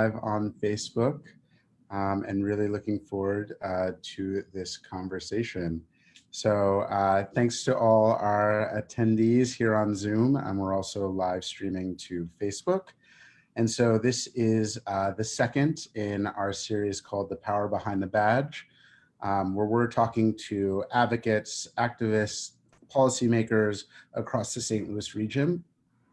Live on Facebook and really looking forward to this conversation. So thanks to all our attendees here on Zoom, and we're also live streaming to Facebook. And so this is the second in our series called The Power Behind the Badge, where we're talking to advocates, activists, policymakers across the St. Louis region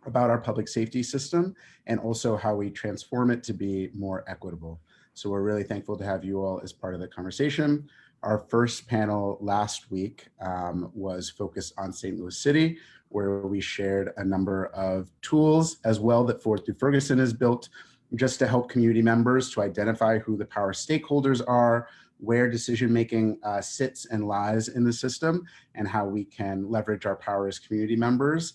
about our public safety system and also how we transform it to be more equitable. So we're really thankful to have you all as part of the conversation. Our first panel last week was focused on St. Louis City, where we shared a number of tools as well that Forward Through Ferguson has built just to help community members to identify who the power stakeholders are, where decision-making sits and lies in the system, and how we can leverage our power as community members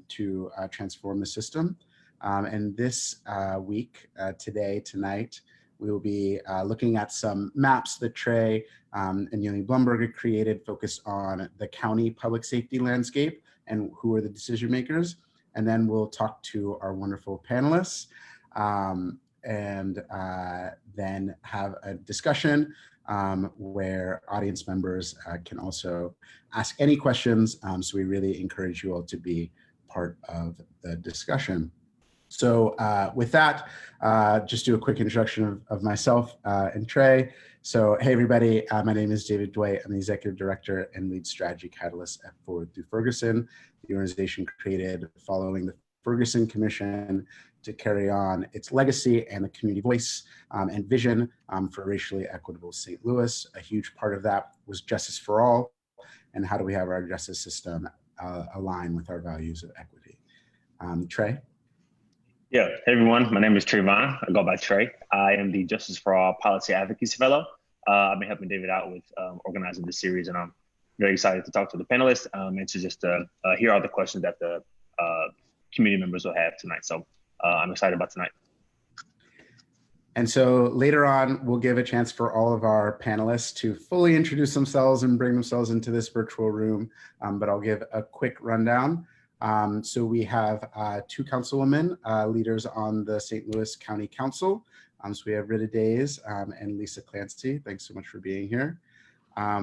to transform the system. And this week, tonight, we will be looking at some maps that Trey and Yoni Blumberg created focused on the county public safety landscape and who are the decision makers. And then we'll talk to our wonderful panelists and then have a discussion where audience members can also ask any questions. So we really encourage you all to be part of the discussion. So with that, just do a quick introduction of myself and Trey. So hey everybody, my name is David Dwight. I'm the Executive Director and Lead Strategy Catalyst at Forward Through Ferguson, the organization created following the Ferguson Commission to carry on its legacy and the community voice and vision for racially equitable St. Louis. A huge part of that was justice for all, and how do we have our justice system align with our values of equity. Trey? Yeah, hey everyone, my name is Trayvon. I go by Trey. I am the Justice for All Policy Advocacy Fellow. I've been helping David out with organizing this series, and I'm very excited to talk to the panelists and to just hear all the questions that the community members will have tonight. So I'm excited about tonight. And so later on, we'll give a chance for all of our panelists to fully introduce themselves and bring themselves into this virtual room, but I'll give a quick rundown. So we have two councilwomen, leaders on the St. Louis County Council. So we have Rita and Lisa Clancy. Thanks so much for being here.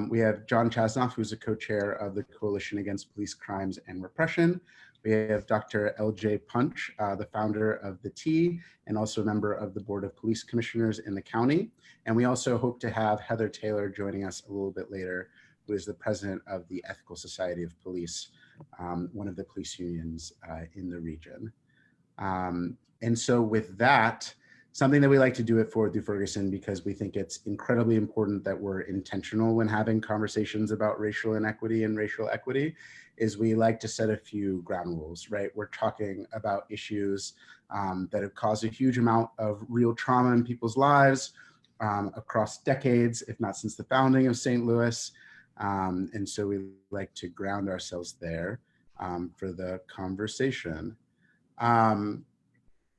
We have John Chasnoff, who's a co-chair of the Coalition Against Police Crimes and Repression. We have Dr. L.J. Punch, the founder of the T, and also a member of the Board of Police Commissioners in the county. And we also hope to have Heather Taylor joining us a little bit later, who is the president of the Ethical Society of Police, one of the police unions in the region. And so with that, something that we like to do at Forward Through Ferguson, because we think it's incredibly important that we're intentional when having conversations about racial inequity and racial equity, is we like to set a few ground rules, right? We're talking about issues that have caused a huge amount of real trauma in people's lives across decades, if not since the founding of St. Louis. And so we like to ground ourselves there for the conversation.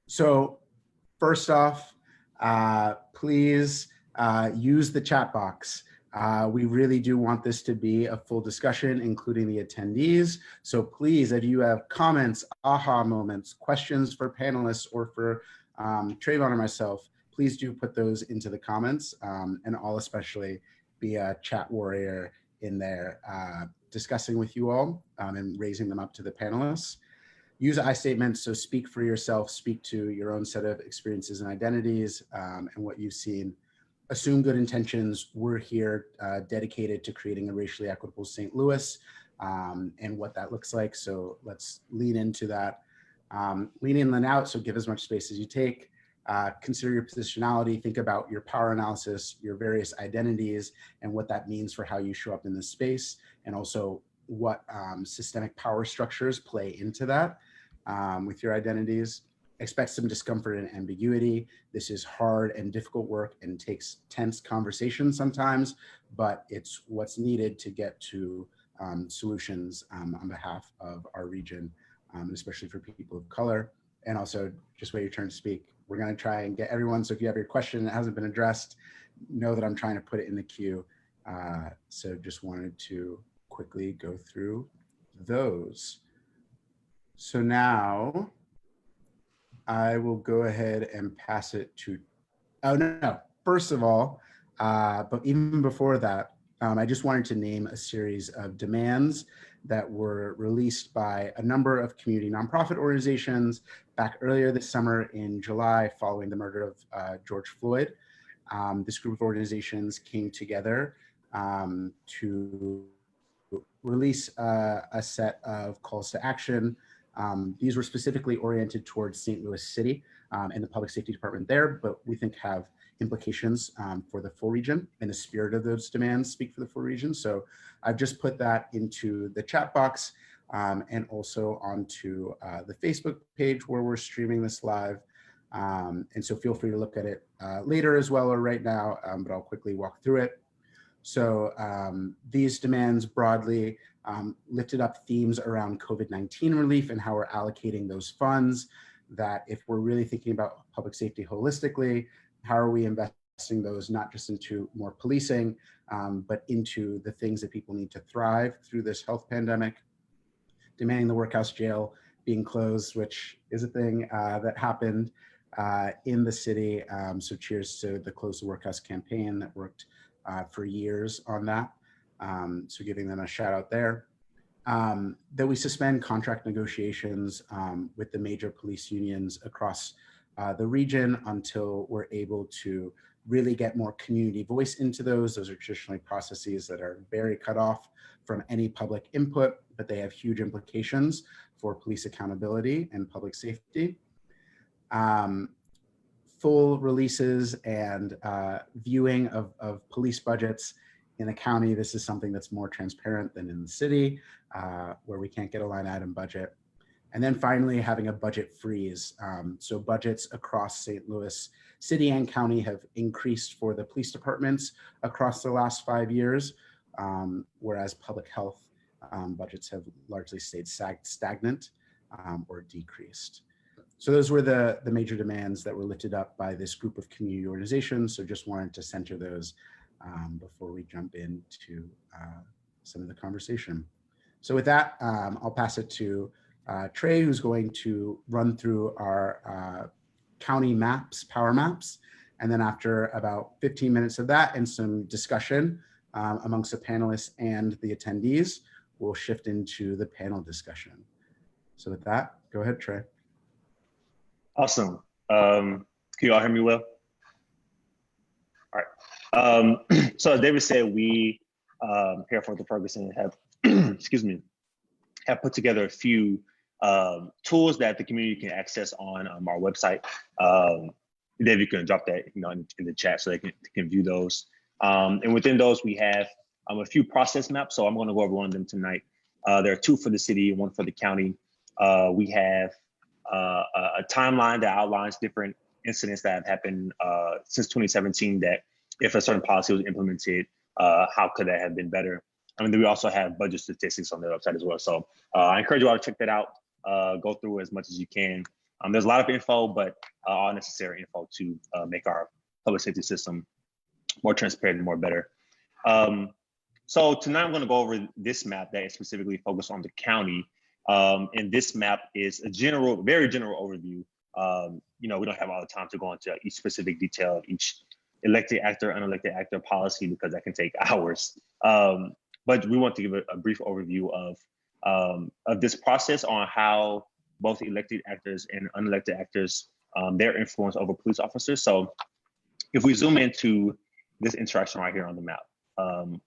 So first off, please use the chat box. We really do want this to be a full discussion, including the attendees. So please, if you have comments, aha moments, questions for panelists or for Trayvon or myself, please do put those into the comments, and I'll especially be a chat warrior in there discussing with you all and raising them up to the panelists. Use I statements, so speak for yourself, speak to your own set of experiences and identities and what you've seen. Assume good intentions. We're here dedicated to creating a racially equitable St. Louis and what that looks like. So let's lean into that. Lean in and out, so give as much space as you take. Consider your positionality, think about your power analysis, your various identities, and what that means for how you show up in this space, and also what systemic power structures play into that with your identities. Expect some discomfort and ambiguity. This is hard and difficult work and takes tense conversations sometimes, but it's what's needed to get to solutions on behalf of our region, especially for people of color. And also just wait your turn to speak. We're going to try and get everyone. So if you have your question that hasn't been addressed, know that I'm trying to put it in the queue. So just wanted to quickly go through those. So now I will go ahead and pass it to, oh no, first of all, but even before that, I just wanted to name a series of demands that were released by a number of community nonprofit organizations back earlier this summer in July following the murder of George Floyd. This group of organizations came together to release a set of calls to action. These were specifically oriented towards St. Louis City and the public safety department there, but we think have implications for the full region, and the spirit of those demands speak for the full region. So I've just put that into the chat box and also onto the Facebook page where we're streaming this live. And so feel free to look at it later as well or right now, but I'll quickly walk through it. So these demands broadly lifted up themes around COVID-19 relief and how we're allocating those funds, that if we're really thinking about public safety holistically, how are we investing those not just into more policing, but into the things that people need to thrive through this health pandemic. Demanding the workhouse jail being closed, which is a thing that happened in the city. So cheers to the Close the Workhouse campaign that worked for years on that. So giving them a shout out there. That we suspend contract negotiations with the major police unions across the region until we're able to really get more community voice into those. Those are traditionally processes that are very cut off from any public input, but they have huge implications for police accountability and public safety. Full releases and viewing of police budgets in the county. This is something that's more transparent than in the city, where we can't get a line item budget. And then finally, having a budget freeze. So budgets across St. Louis City and county have increased for the police departments across the last 5 years, whereas public health budgets have largely stayed stagnant or decreased. So those were the major demands that were lifted up by this group of community organizations. So just wanted to center those before we jump into some of the conversation. So with that, I'll pass it to Trey, who's going to run through our county maps, power maps. And then after about 15 minutes of that and some discussion amongst the panelists and the attendees, we'll shift into the panel discussion. So with that, go ahead, Trey. Awesome. Can you all hear me well? All right. So as David said, we here for the Ferguson have, excuse me, have put together a few tools that the community can access on our website. David, you can drop that in the chat so they can view those. And within those, we have a few process maps. So I'm going to go over one of them tonight. There are two for the city and one for the county. We have a timeline that outlines different incidents that have happened since 2017, that if a certain policy was implemented, how could that have been better? I mean, we also have budget statistics on the website as well. So I encourage you all to check that out, go through as much as you can. There's a lot of info, but all necessary info to make our public safety system more transparent and more better. So tonight I'm going to go over this map that is specifically focused on the county. And this map is a general, very general overview. We don't have all the time to go into each specific detail of each elected actor, unelected actor policy, because that can take hours. But we want to give a brief overview of this process on how both elected actors and unelected actors, their influence over police officers. So if we zoom into this interaction right here on the map,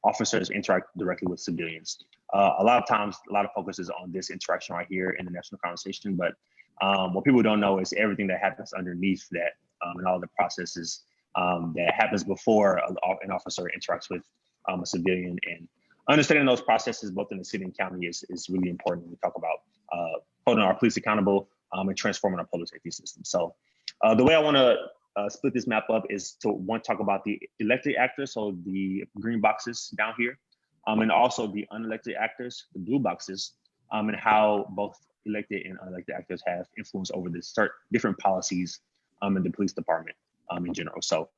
officers interact directly with civilians. A lot of times, a lot of focus is on this interaction right here in the national conversation, but what people don't know is everything that happens underneath that and all the processes that happens before an officer interacts with a civilian. And understanding those processes, both in the city and county, is really important when we talk about holding our police accountable and transforming our public safety system. So the way I want to split this map up is to talk about the elected actors, so the green boxes down here, and also the unelected actors, the blue boxes, and how both elected and unelected actors have influence over the different policies in the police department in general. So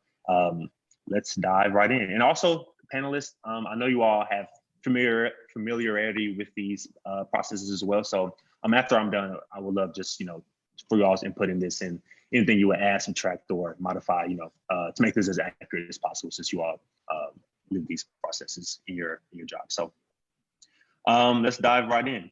let's dive right in. And also, panelists, I know you all have familiarity with these processes as well. So after I'm done, I would love just for y'all's input in this and anything you would add, subtract, or modify, to make this as accurate as possible, since you all live these processes in your job. So let's dive right in.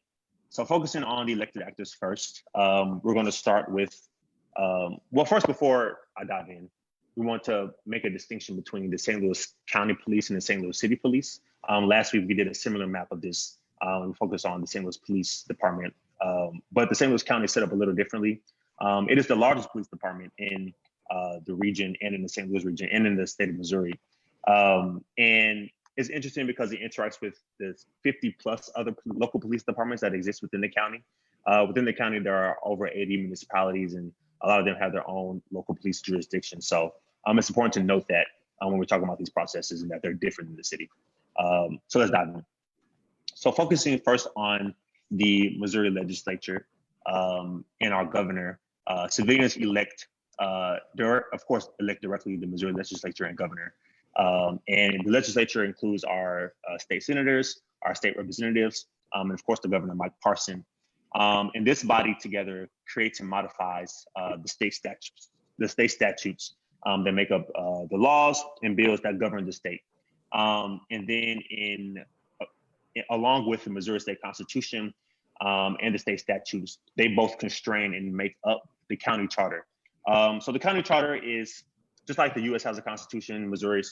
So focusing on the elected actors first, we're going to start with, well, first, before I dive in, we want to make a distinction between the St. Louis County Police and the St. Louis City Police. Last week, we did a similar map of this. We focused on the St. Louis Police Department, but the St. Louis County is set up a little differently. It is the largest police department in the region and in the St. Louis region and in the state of Missouri. And it's interesting because it interacts with the 50 plus other local police departments that exist within the county. Within the county, there are over 80 municipalities, and a lot of them have their own local police jurisdiction. So it's important to note that when we're talking about these processes and that they're different in the city. So let's dive in. So focusing first on the Missouri legislature and our governor, civilians elect, of course, elect directly the Missouri legislature and governor. And the legislature includes our state senators, our state representatives, and of course the governor, Mike Parson. And this body together creates and modifies the state statutes that make up the laws and bills that govern the state. And then along with the Missouri State Constitution and the state statutes, they both constrain and make up the county charter. So the county charter is just like the U.S. has a constitution, Missouri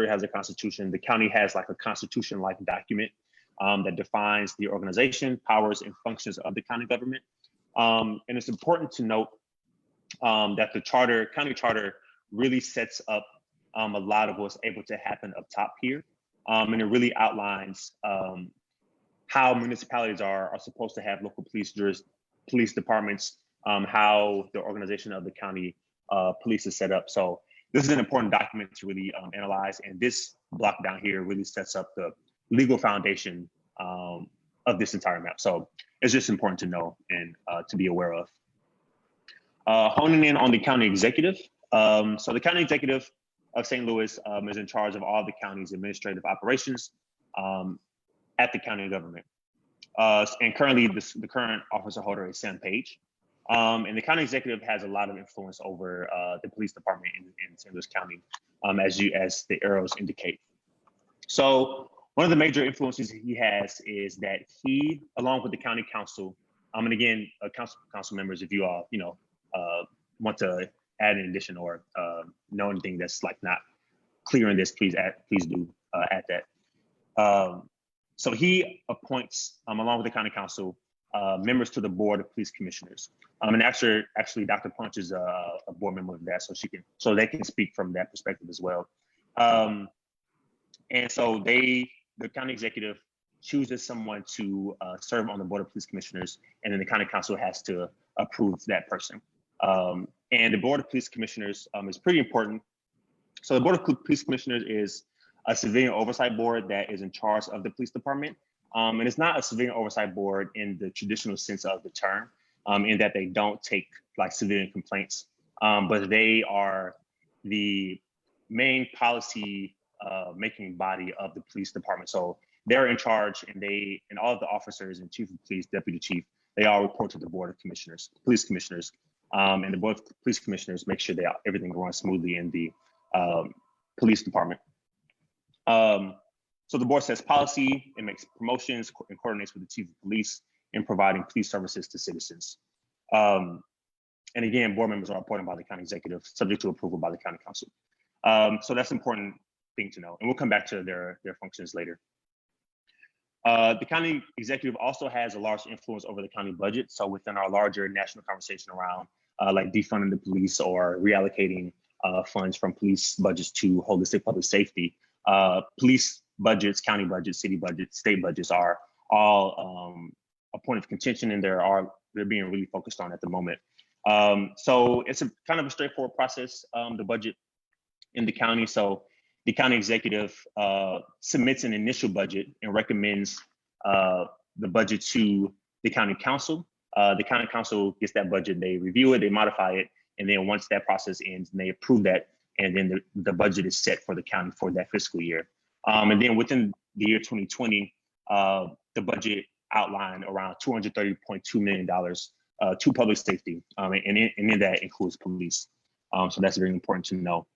has a constitution. The county has like a constitution-like document that defines the organization, powers, and functions of the county government. And it's important to note that the county charter really sets up a lot of what's able to happen up top here. And it really outlines how municipalities are supposed to have local police departments, how the organization of the county police is set up. So this is an important document to really analyze. And this block down here really sets up the legal foundation of this entire map. So it's just important to know and to be aware of. Honing in on the county executive. So the county executive of St. Louis is in charge of all the county's administrative operations at the county government. And currently the current officer holder is Sam Page. And the county executive has a lot of influence over the police department in St. Louis County, as the arrows indicate. So one of the major influences he has is that he, along with the county council, and again, council members, if you all, want to add an addition or know anything that's like not clear in this, please do add that. So he appoints, along with the county council, members to the board of police commissioners. And actually, Dr. Punch is a board member of that, so they can speak from that perspective as well. And so the county executive chooses someone to serve on the board of police commissioners, and then the county council has to approve that person. And the board of police commissioners is pretty important. So the board of police commissioners is a civilian oversight board that is in charge of the police department. And it's not a civilian oversight board in the traditional sense of the term, in that they don't take like civilian complaints, but they are the main policy making body of the police department. So they're in charge, and all of the officers and chief of police, deputy chief, they all report to the board of commissioners, police commissioners. And the board of police commissioners make sure that everything runs smoothly in the police department. So the board sets policy, it makes promotions, and coordinates with the chief of police in providing police services to citizens. And again, board members are appointed by the county executive, subject to approval by the county council. So that's an important thing to know, and we'll come back to their functions later. The county executive also has a large influence over the county budget. So within our larger national conversation around like defunding the police or reallocating funds from police budgets to holistic public safety, police budgets, county budgets, city budgets, state budgets are all a point of contention, and they're being really focused on at the moment. So it's a kind of a straightforward process, the budget in the county. So the county executive submits an initial budget and recommends the budget to the county council. The county council gets that budget, they review it, they modify it, and then once that process ends, they approve that, and then the budget is set for the county for that fiscal year. And then within the year 2020, the budget outlined around $230.2 million to public safety, and in that includes police. So that's very important to know.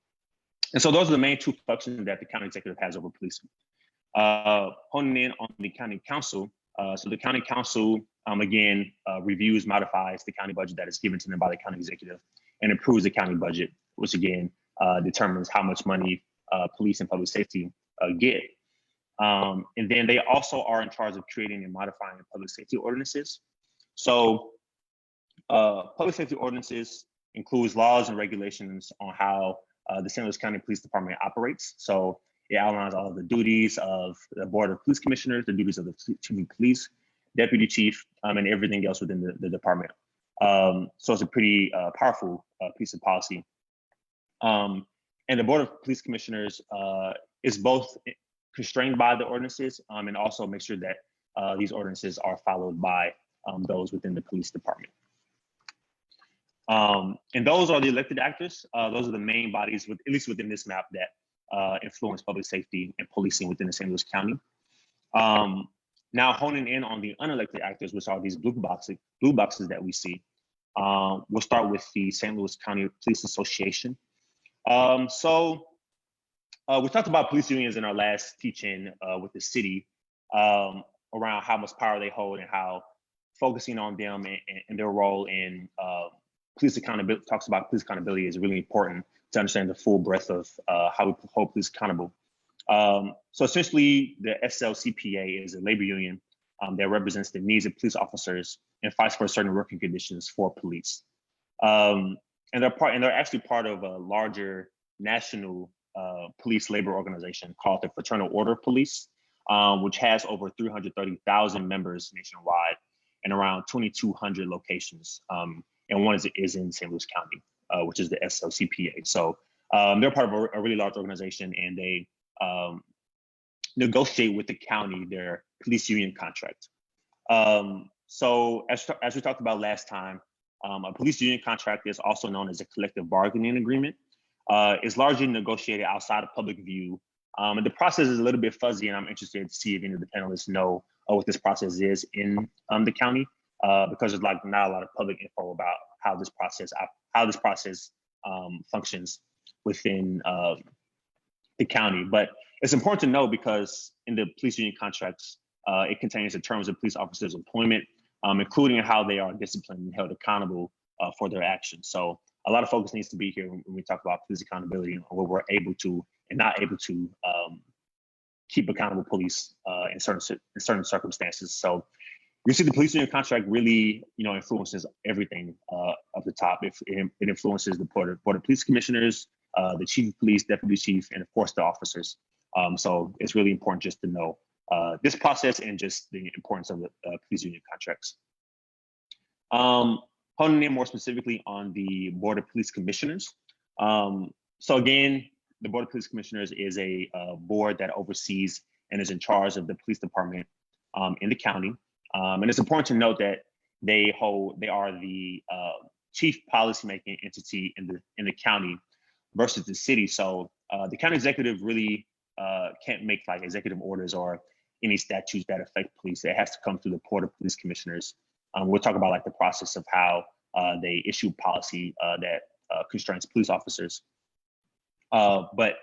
And so those are the main two functions that the county executive has over policing. Honing in on the county council. So the county council, again, reviews, modifies the county budget that is given to them by the county executive and approves the county budget, which again determines how much money police and public safety get. And then they also are in charge of creating and modifying public safety ordinances. So public safety ordinances includes laws and regulations on how the St. Louis County Police Department operates. So it outlines all of the duties of the Board of Police Commissioners, the duties of the Chief of Police, Deputy Chief, and everything else within the department. So it's a pretty powerful piece of policy. And the Board of Police Commissioners is both constrained by the ordinances and also make sure that these ordinances are followed by those within the police department. And those are the elected actors. Those are the main bodies, at least within this map, that influence public safety and policing within the St. Louis County. Now honing in on the unelected actors, which are these blue boxes that we see. We'll start with the St. Louis County Police Association. So we talked about police unions in our last teaching with the city around how much power they hold and how focusing on them and their role in police accountability, talks about police accountability, is really important to understand the full breadth of how we hold police accountable. So essentially, the SLCPA is a labor union that represents the needs of police officers and fights for certain working conditions for police. And they're actually part of a larger national police labor organization called the Fraternal Order of Police, which has over 330,000 members nationwide and around 2,200 locations. And one is in St. Louis County, which is the SLCPA. So they're part of a really large organization, and they negotiate with the county their police union contract. So as we talked about last time, a police union contract is also known as a collective bargaining agreement. It's largely negotiated outside of public view. And the process is a little bit fuzzy, and I'm interested to see if any of the panelists know what this process is in the county, because there's like not a lot of public info about how this process functions within the county. But it's important to know because in the police union contracts, it contains the terms of police officers' employment, including how they are disciplined and held accountable for their actions. So a lot of focus needs to be here when we talk about police accountability and what we're able to and not able to keep accountable police in certain circumstances. So you see the police union contract really, influences everything up the top. It influences the Board of Police Commissioners, the Chief of Police, Deputy Chief, and of course the officers. So it's really important just to know this process and just the importance of the police union contracts. Honing in more specifically on the Board of Police Commissioners. So again, the Board of Police Commissioners is a board that oversees and is in charge of the police department in the county. And it's important to note that they are the chief policymaking entity in the county versus the city. So the county executive really can't make like executive orders or any statutes that affect police. It has to come through the Board of Police Commissioners. We'll talk about like the process of how they issue policy that constrains police officers. But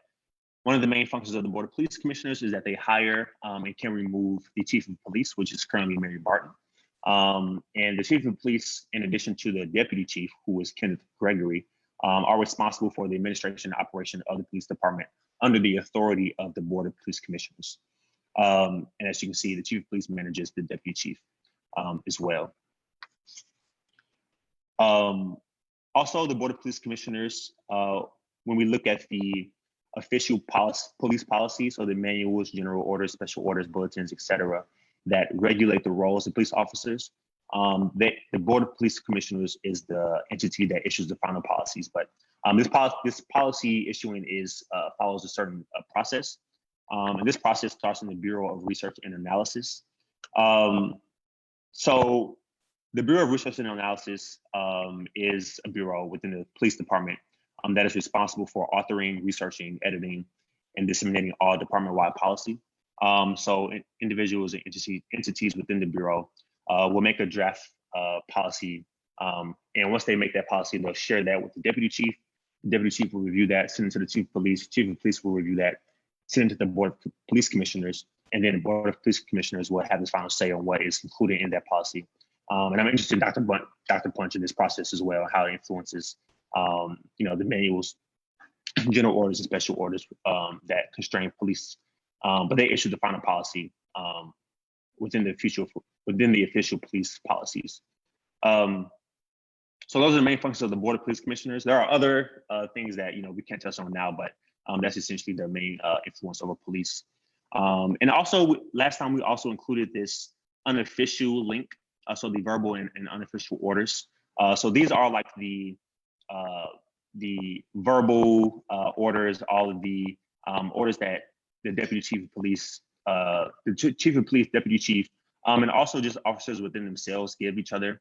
one of the main functions of the Board of Police Commissioners is that they hire and can remove the Chief of Police, which is currently Mary Barton. And the Chief of Police, in addition to the Deputy Chief, who is Kenneth Gregory, are responsible for the administration and operation of the police department under the authority of the Board of Police Commissioners. And as you can see, the Chief of Police manages the Deputy Chief as well. Also, the Board of Police Commissioners, when we look at the official police policies, so the manuals, general orders, special orders, bulletins, etc., that regulate the roles of police officers, the Board of Police Commissioners is the entity that issues the final policies. But this policy issuing follows a certain process. And this process starts in the Bureau of Research and Analysis. So the Bureau of Research and Analysis is a bureau within the police department that is responsible for authoring, researching, editing, and disseminating all department-wide policy. So individuals and entities within the bureau will make a draft policy And once they make that policy, they'll share that with the deputy chief. The deputy chief will review that, send it to the chief of police. Chief of police will review that, send it to the board of police commissioners, and then the board of police commissioners will have this final say on what is included in that policy. And I'm interested in Dr. Punch in this process as well, how it influences, the manuals, general orders, and special orders that constrain police. But they issue the final policy within the official police policies. So those are the main functions of the Board of Police Commissioners. There are other things that we can't touch on now, but that's essentially their main influence over police. And also, last time we also included this unofficial link, so the verbal and unofficial orders. So these are like the verbal orders, all of the orders that the deputy chief of police, chief of police, deputy chief, and also just officers within themselves give each other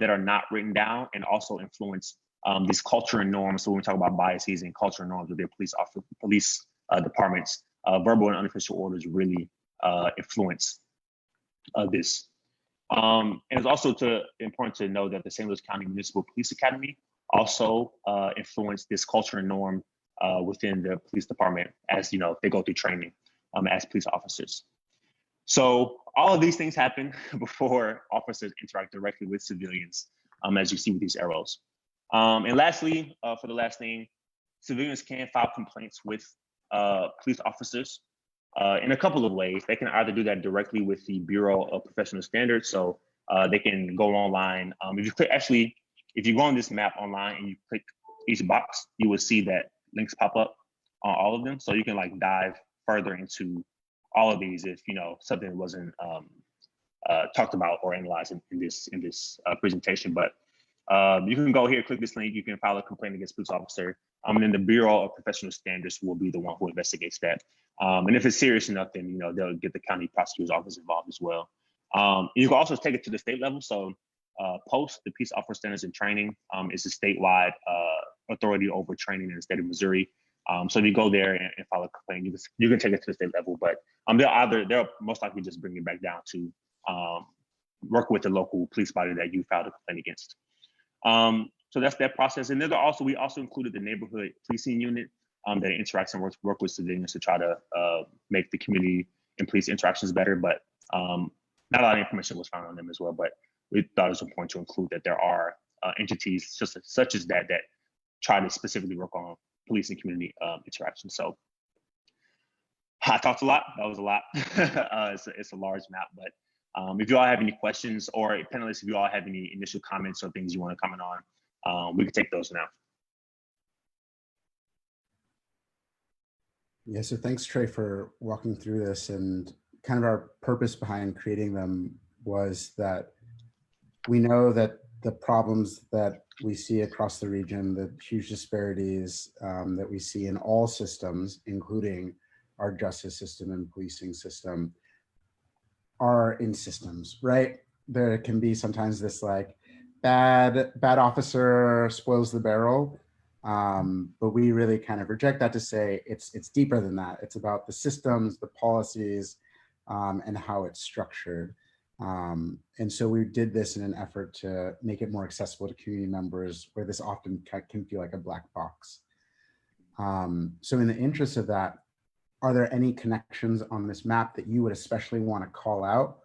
that are not written down, and also influence these culture and norms. So when we talk about biases and culture and norms with their police departments, verbal and unofficial orders really influence this. And it's also important to know that the St. Louis County Municipal Police Academy also influence this culture and norm within the police department as they go through training as police officers. So all of these things happen before officers interact directly with civilians, as you see with these arrows. And lastly, for the last thing, civilians can file complaints with police officers in a couple of ways. They can either do that directly with the Bureau of Professional Standards. So they can go online. If you go on this map online and you click each box, you will see that links pop up on all of them. So you can dive further into all of these if something wasn't talked about or analyzed in this presentation. But you can go here, click this link. You can file a complaint against police officer, and then the Bureau of Professional Standards will be the one who investigates that. And if it's serious enough, then they'll get the county prosecutor's office involved as well. You can also take it to the state level. So POST, the Peace Officer Standards and Training, is a statewide authority over training in the state of Missouri. So if you go there and file a complaint, you can take it to the state level, but they'll most likely just bring it back down to work with the local police body that you filed a complaint against. So that's that process. And then we also included the neighborhood policing unit that interacts and work with civilians to try to make the community and police interactions better. But not a lot of information was found on them as well. But we thought it was important to include that there are entities such as that try to specifically work on police and community interaction. So I talked a lot. That was a lot. It's a large map, but if you all have any questions, or panelists, if you all have any initial comments or things you want to comment on, we can take those now. Yeah, so thanks, Trey, for walking through this. And kind of our purpose behind creating them was that we know that the problems that we see across the region, the huge disparities that we see in all systems, including our justice system and policing system, are in systems, right? There can be sometimes this bad officer spoils the barrel, but we really kind of reject that to say it's deeper than that. It's about the systems, the policies, and how it's structured. And so we did this in an effort to make it more accessible to community members, where this often can feel like a black box. So in the interest of that, are there any connections on this map that you would especially want to call out?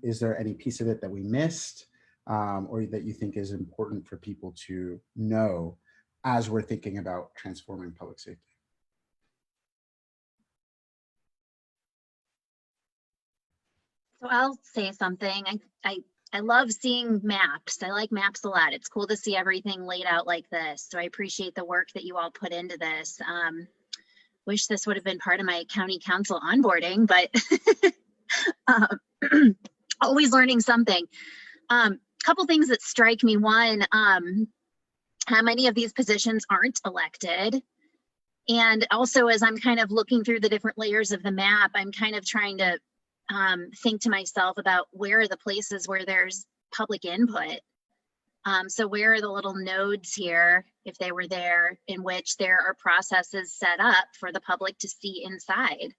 Is there any piece of it that we missed, or that you think is important for people to know as we're thinking about transforming public safety? So I'll say something. I love seeing maps. I like maps a lot. It's cool to see everything laid out like this. So I appreciate the work that you all put into this. Wish this would have been part of my county council onboarding, but always learning something. Couple things that strike me. One, how many of these positions aren't elected? And also, as I'm kind of looking through the different layers of the map, I'm kind of trying to think to myself about where are the places where there's public input. So where are the little nodes here, if they were there, in which there are processes set up for the public to see inside?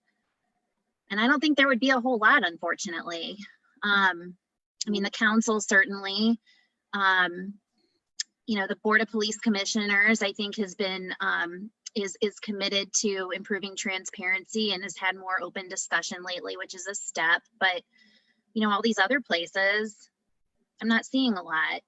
And I don't think there would be a whole lot, unfortunately. I mean, the council certainly, You know, the Board of Police Commissioners, I think, has been is committed to improving transparency and has had more open discussion lately, which is a step. But you know, all these other places, I'm not seeing a lot.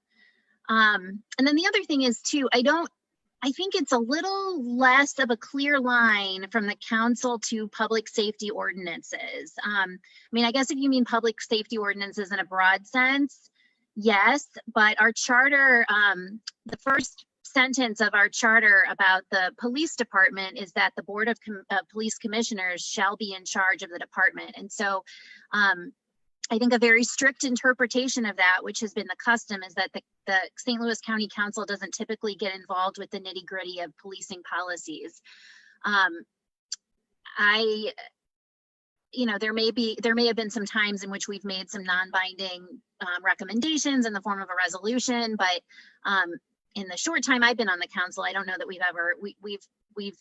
And then the other thing is too, I think it's a little less of a clear line from the council to public safety ordinances. I mean, I guess if you mean public safety ordinances in a broad sense, yes, but our charter, the first sentence of our charter about the police department is that the Board of Police Commissioners shall be in charge of the department. And so I think a very strict interpretation of that, which has been the custom, is that the St. Louis County Council doesn't typically get involved with the nitty gritty of policing policies. You know, there may have been some times in which we've made some non-binding recommendations in the form of a resolution, but in the short time I've been on the council, I don't know that we've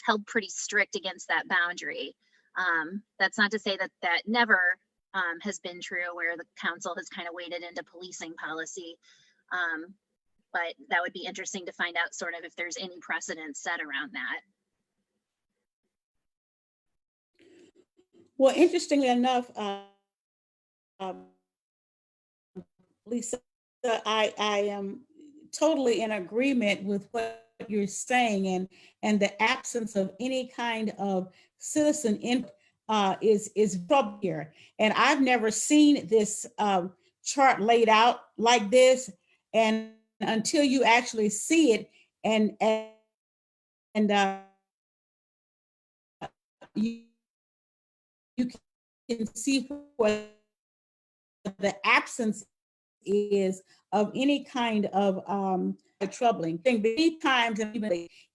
held pretty strict against that boundary. That's not to say that that never has been true, where the council has kind of waded into policing policy. But that would be interesting to find out sort of if there's any precedent set around that. Well, interestingly enough, Lisa, I am totally in agreement with what you're saying, and the absence of any kind of citizen input is trouble here. And I've never seen this chart laid out like this, and until you actually see it and you can see what the absence is of any kind of troubling thing. Many times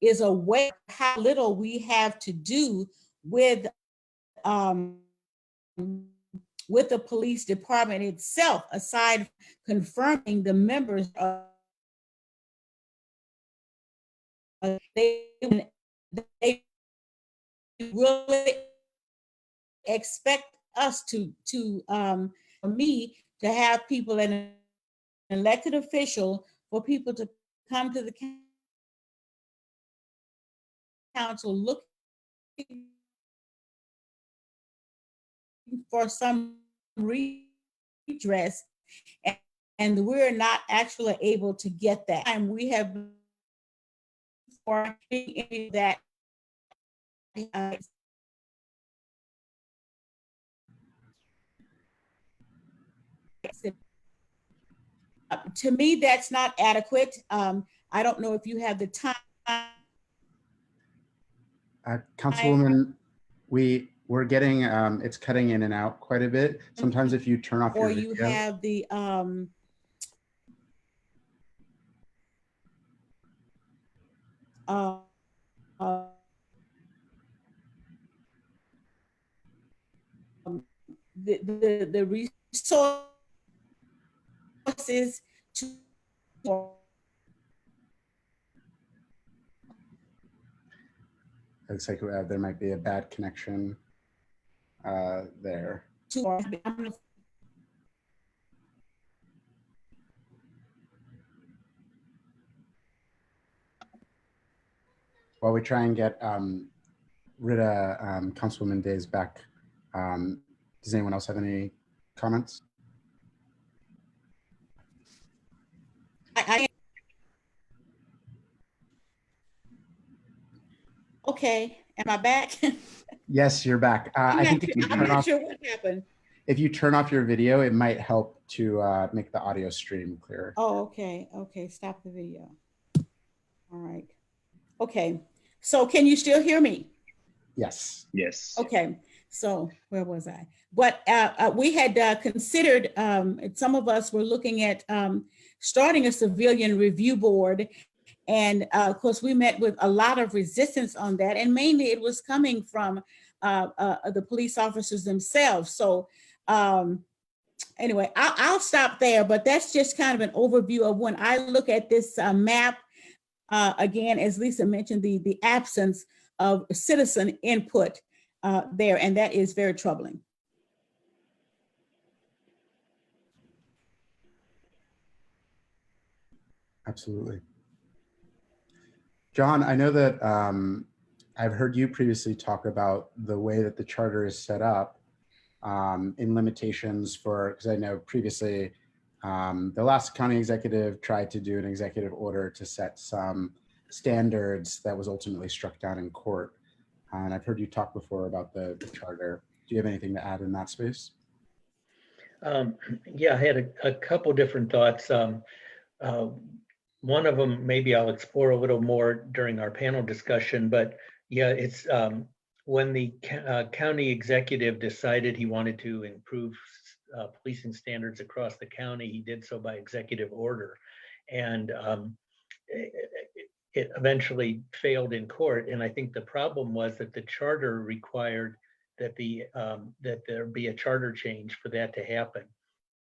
is aware of how little we have to do with the police department itself, aside from confirming the members of they really expect us to me to have people in an elected official, for people to come to the council looking for some redress, and we're not actually able to get that. And we have for that to me, that's not adequate. I don't know if you have the time. Councilwoman, we're getting, it's cutting in and out quite a bit. Sometimes if you turn off your or video. You have the resources to Looks like there might be a bad connection there. While we try and get Rita, Councilwoman Days back, does anyone else have any comments? Okay, am I back? Yes, you're back. I think if you I'm not sure what happened. If you turn off your video, it might help to make the audio stream clearer. Oh, okay. Okay, stop the video. All right. Okay, so can you still hear me? Yes. Yes. Okay, so where was I? But we had considered, some of us were looking at starting a civilian review board. And of course, we met with a lot of resistance on that. And mainly it was coming from the police officers themselves. So anyway, I'll stop there, but that's just kind of an overview of when I look at this map. Again, as Lisa mentioned, the absence of citizen input there, and that is very troubling. Absolutely. John, I know that I've heard you previously talk about the way that the charter is set up in limitations for, because I know previously the last county executive tried to do an executive order to set some standards that was ultimately struck down in court. And I've heard you talk before about the charter. Do you have anything to add in that space? Yeah, I had a couple different thoughts. One of them, maybe I'll explore a little more during our panel discussion, but yeah, it's when the county executive decided he wanted to improve policing standards across the county, he did so by executive order. And it eventually failed in court. And I think the problem was that the charter required that that there be a charter change for that to happen.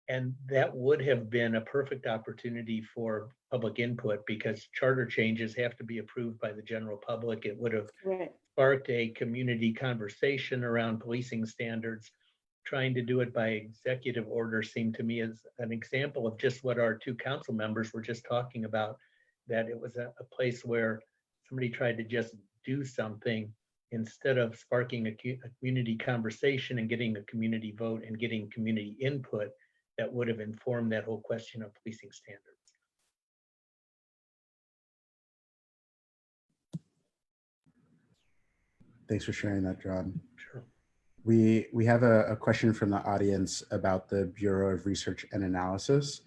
And that would have been a perfect opportunity for public input because charter changes have to be approved by the general public. It would have sparked a community conversation around policing standards. Trying to do it by executive order seemed to me as an example of just what our two council members were just talking about, that it was a place where somebody tried to just do something instead of sparking a community conversation and getting a community vote and getting community input that would have informed that whole question of policing standards. Thanks for sharing that, John. Sure. We have a question from the audience about the Bureau of Research and Analysis.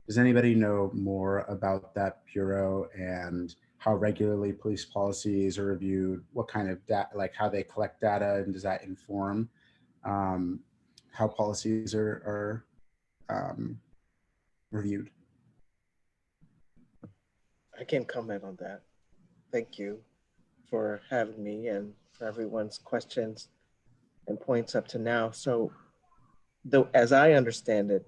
Does anybody know more about that bureau and how regularly police policies are reviewed? What kind of data, like how they collect data, and does that inform how policies are reviewed? I can comment on that. Thank you for having me and for everyone's questions and points up to now. So, though, as I understand it,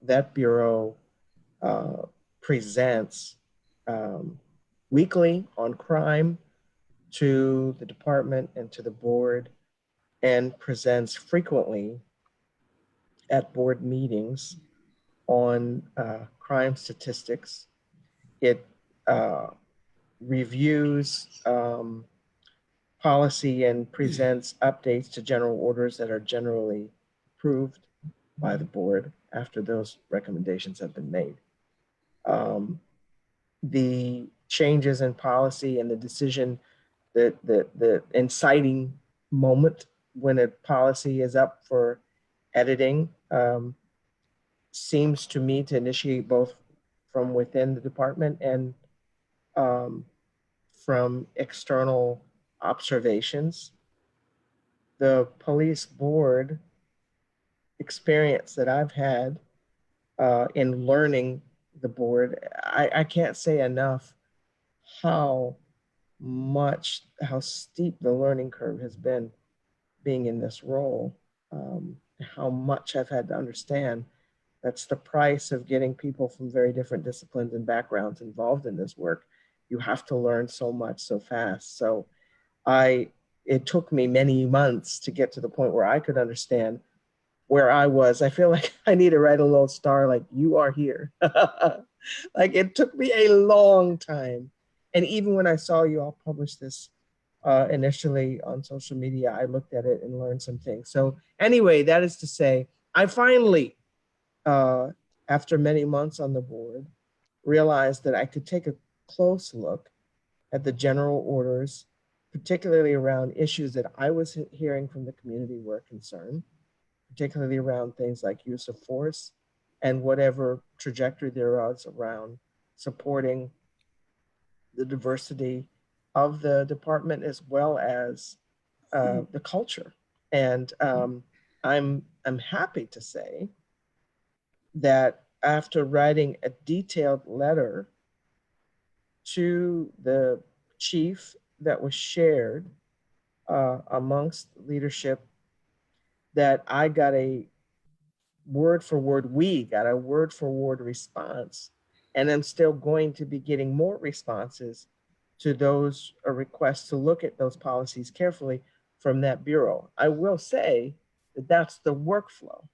that bureau presents weekly on crime to the department and to the board, and presents frequently at board meetings on crime statistics. It reviews policy and presents updates to general orders that are generally approved by the board after those recommendations have been made. The changes in policy and the decision, the inciting moment when a policy is up for editing seems to me to initiate both from within the department and from external observations. The police board experience that I've had in learning the board, I can't say enough how steep the learning curve has been being in this role, how much I've had to understand. That's the price of getting people from very different disciplines and backgrounds involved in this work. You have to learn so much so fast. So it took me many months to get to the point where I could understand where I was. I feel like I need to write a little star like, you are here. Like, it took me a long time. And even when I saw you all publish this initially on social media, I looked at it and learned some things. So anyway, that is to say, I finally, after many months on the board, realized that I could take a close look at the general orders, particularly around issues that I was hearing from the community were concerned, particularly around things like use of force and whatever trajectory there was around supporting the diversity of the department as well as the culture. And I'm happy to say that after writing a detailed letter to the chief that was shared amongst leadership, that I got a word for word, we got a word for word response. And I'm still going to be getting more responses to those requests to look at those policies carefully from that bureau. I will say that that's the workflow.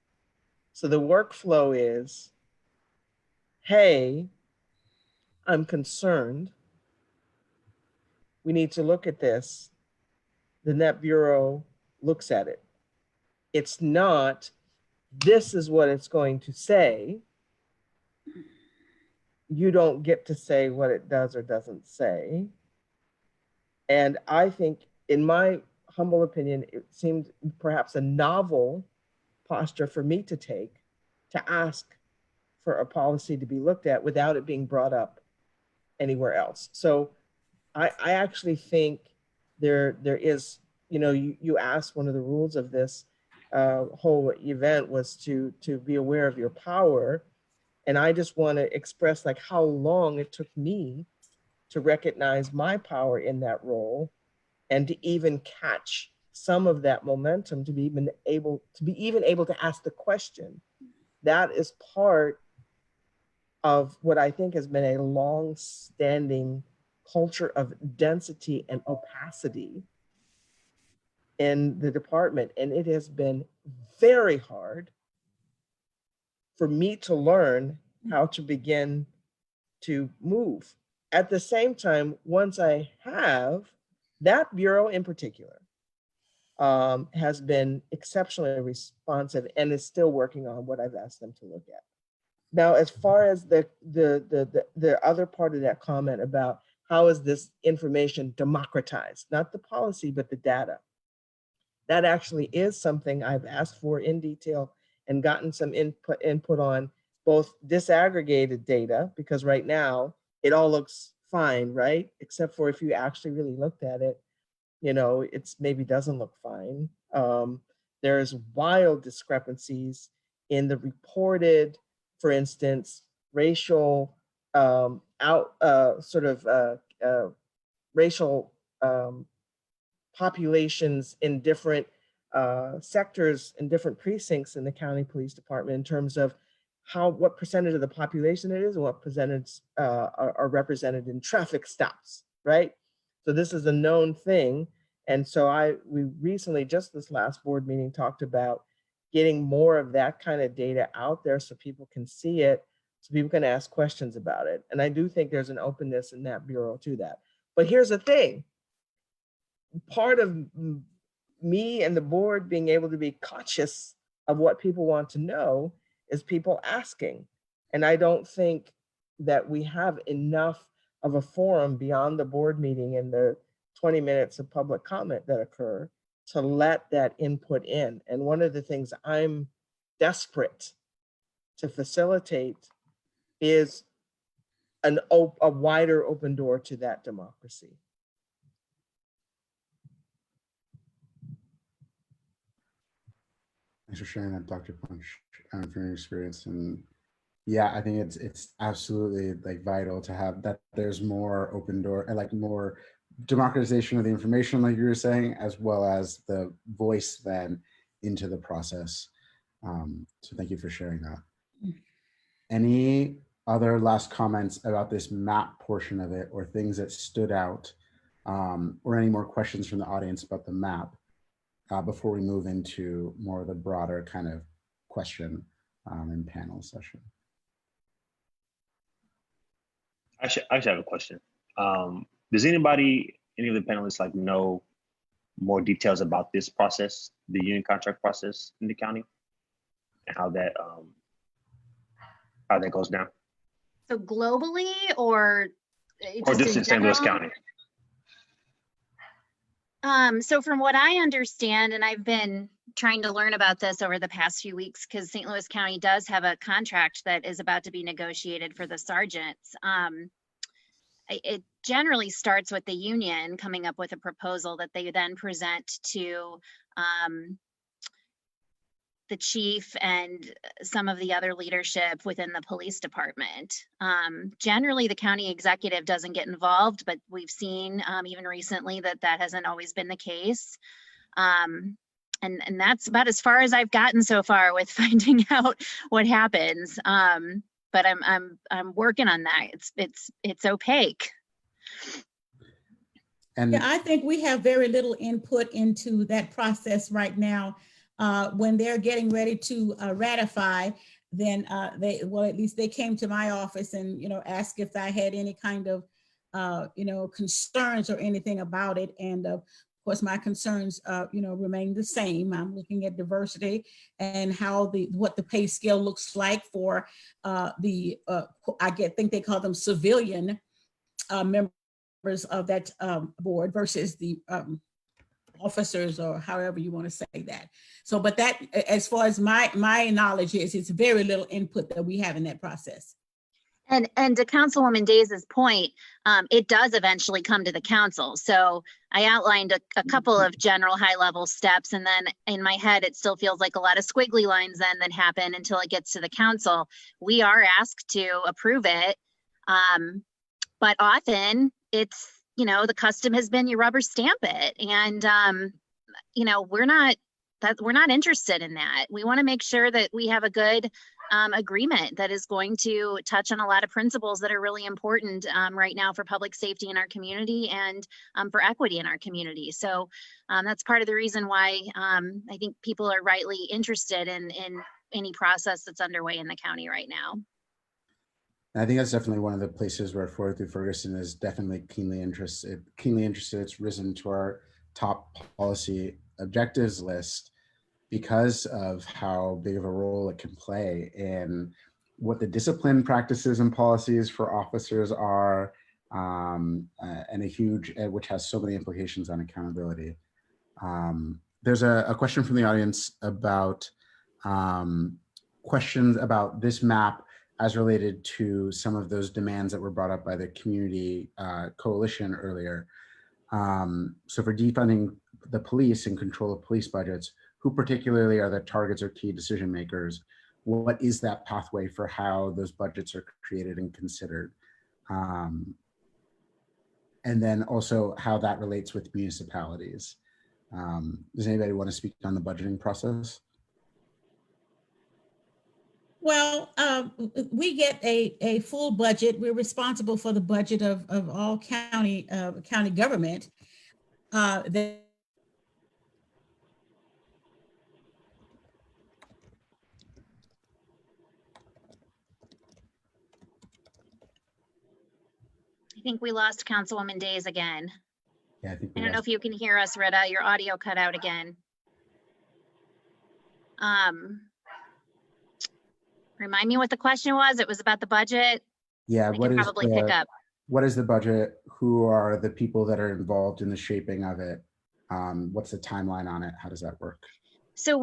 So the workflow is hey, I'm concerned. We need to look at this. Then that bureau looks at it. It's not, this is what it's going to say. You don't get to say what it does or doesn't say. And I think, in my humble opinion, it seemed perhaps a novel posture for me to take, to ask for a policy to be looked at without it being brought up anywhere else. So I actually think there is, you asked, one of the rules of this whole event was to be aware of your power. And I just want to express like how long it took me to recognize my power in that role and to even catch some of that momentum to be even able to ask the question. That is part of what I think has been a long-standing culture of density and opacity in the department. And it has been very hard for me to learn how to begin to move. At the same time, once I have, that bureau in particular has been exceptionally responsive and is still working on what I've asked them to look at. Now, as far as the other part of that comment about how is this information democratized, not the policy, but the data, that actually is something I've asked for in detail and gotten some input on, both disaggregated data, because right now it all looks fine, right? Except for if you actually really looked at it, it's maybe doesn't look fine. There's wild discrepancies in the reported, for instance, racial racial populations in different sectors and different precincts in the county police department in terms of what percentage of the population it is and what percentage are represented in traffic stops, right? So this is a known thing. And so we recently, just this last board meeting, talked about getting more of that kind of data out there so people can see it, so people can ask questions about it. And I do think there's an openness in that bureau to that. But here's the thing. Part of me and the board being able to be conscious of what people want to know is people asking. And I don't think that we have enough of a forum beyond the board meeting and the 20 minutes of public comment that occur to let that input in. And one of the things I'm desperate to facilitate is a wider open door to that democracy. Thanks for sharing that, Dr. Punch, from your experience. And yeah, I think it's absolutely like vital to have that. There's more open door and like more democratization of the information, like you were saying, as well as the voice then into the process. So thank you for sharing that. Any other last comments about this map portion of it, or things that stood out, or any more questions from the audience about the map before we move into more of the broader kind of question and panel session? I should have a question. Does any of the panelists like know more details about this process, the union contract process in the county, and how that goes down? So globally, or just in St. Louis County? So from what I understand, and I've been trying to learn about this over the past few weeks, because St. Louis County does have a contract that is about to be negotiated for the sergeants. It generally starts with the union coming up with a proposal that they then present to the chief and some of the other leadership within the police department. Generally, the county executive doesn't get involved, but we've seen even recently that hasn't always been the case. And that's about as far as I've gotten so far with finding out what happens. But I'm working on that. It's opaque. And yeah, I think we have very little input into that process right now. When they're getting ready to ratify, then at least they came to my office and, asked if I had any kind of, concerns or anything about it. And of course, my concerns, remain the same. I'm looking at diversity and what the pay scale looks like for I think they call them civilian members of that board versus the officers, or however you want to say that. So, but that, as far as my knowledge is, it's very little input that we have in that process. And to Councilwoman Days's point, it does eventually come to the council. So I outlined a couple of general high level steps, and then in my head, it still feels like a lot of squiggly lines then that happen until it gets to the council. We are asked to approve it, but often it's, the custom has been you rubber stamp it, and we're not interested in that. We want to make sure that we have a good agreement that is going to touch on a lot of principles that are really important right now for public safety in our community and for equity in our community. So that's part of the reason why I think people are rightly interested in any process that's underway in the county right now. I think that's definitely one of the places where Forward Through Ferguson is definitely keenly interested. It's risen to our top policy objectives list because of how big of a role it can play in what the discipline practices and policies for officers are, and which has so many implications on accountability. There's a question from the audience about questions about this map as related to some of those demands that were brought up by the community coalition earlier. So for defunding the police and control of police budgets, who particularly are the targets or key decision makers? What is that pathway for how those budgets are created and considered? And then also how that relates with municipalities. Does anybody want to speak on the budgeting process? Well, we get a full budget. We're responsible for the budget of all county government. I think we lost Councilwoman Days again. Yeah, I don't know if you can hear us, Rita. Your audio cut out again. Remind me what the question was. It was about the budget. Yeah, I can probably pick up. What is the budget? Who are the people that are involved in the shaping of it? What's the timeline on it? How does that work? So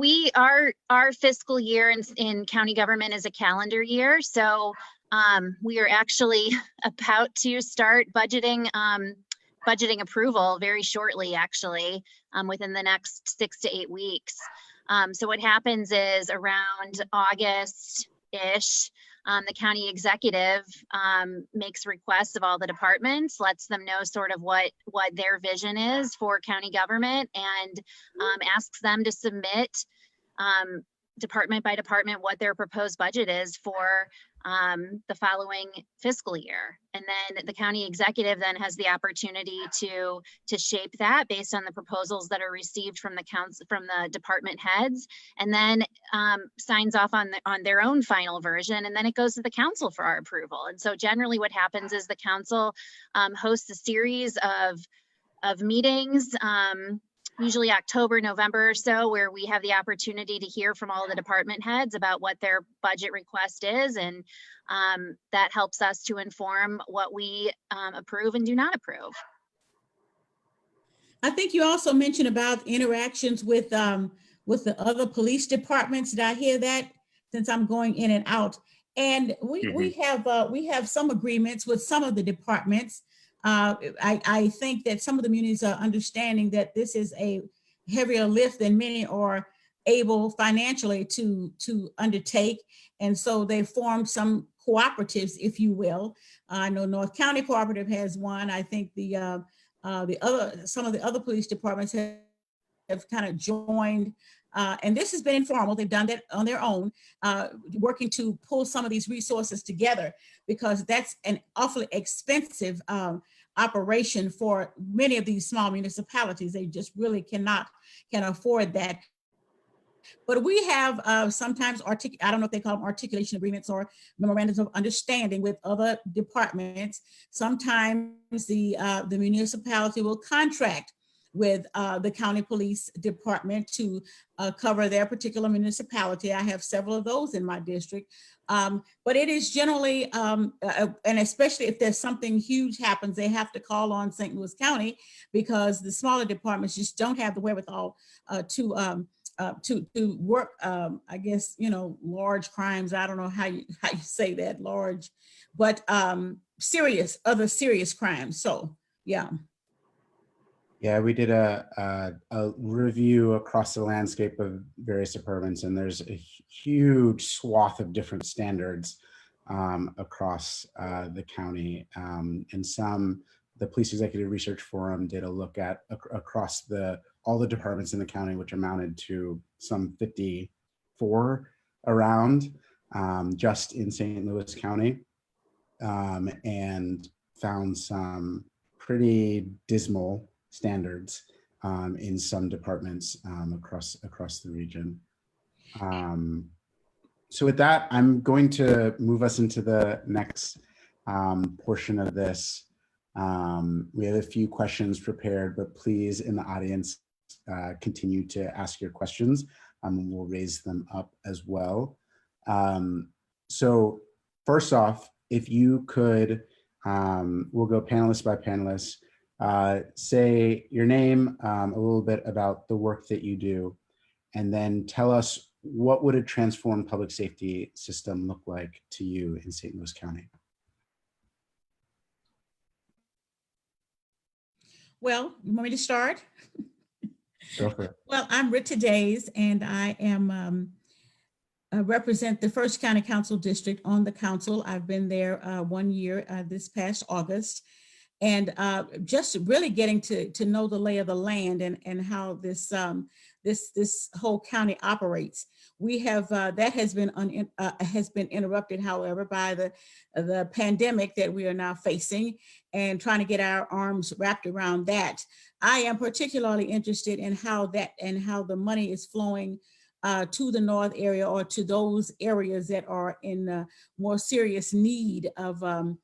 our fiscal year in county government is a calendar year. So we are actually about to start budgeting approval very shortly, actually, within the next 6 to 8 weeks. So what happens is around August-ish, the county executive makes requests of all the departments, lets them know sort of what their vision is for county government, and asks them to submit department by department what their proposed budget is for the following fiscal year. And then the county executive then has the opportunity to shape that based on the proposals that are received from the council, from the department heads, and then signs off on their own final version, and then it goes to the council for our approval. And so generally what happens is the council hosts a series of meetings, usually October, November or so, where we have the opportunity to hear from all the department heads about what their budget request is. And that helps us to inform what we approve and do not approve. I think you also mentioned about interactions with the other police departments. Did I hear that? Since I'm going in and out. And we have some agreements with some of the departments. I think that some of the communities are understanding that this is a heavier lift than many are able financially to undertake. And so they formed some cooperatives, if you will. I know North County Cooperative has one. I think some of the other police departments have kind of joined. And this has been informal. They've done that on their own, working to pull some of these resources together, because that's an awfully expensive operation for many of these small municipalities. They just really can afford that. But we have sometimes I don't know if they call them articulation agreements or memorandums of understanding with other departments. Sometimes the municipality will contract with the county police department to cover their particular municipality. I have several of those in my district. But it is generally, and especially if there's something huge happens, they have to call on St. Louis County because the smaller departments just don't have the wherewithal to work, I guess, large crimes. I don't know how you say that, large, but other serious crimes. So, yeah. Yeah, we did a review across the landscape of various departments, and there's a huge swath of different standards across the county. And the Police Executive Research Forum did a look at across all the departments in the county, which amounted to some 54 around just in St. Louis County, and found some pretty dismal standards in some departments across the region. So with that, I'm going to move us into the next portion of this. We have a few questions prepared, but please, in the audience, continue to ask your questions. We'll raise them up as well. So first off, if you could, we'll go panelist by panelist. Say your name, a little bit about the work that you do, and then tell us what would a transformed public safety system look like to you in St. Louis County? Well, you want me to start? Go for it. Well, I'm Rita Days, and I am represent the First County Council District on the council. I've been there 1 year this past August. And just really getting to know the lay of the land and how this whole county operates. We have that has been interrupted, however, by the pandemic that we are now facing and trying to get our arms wrapped around that. I am particularly interested in how the money is flowing to the north area or to those areas that are in more serious need of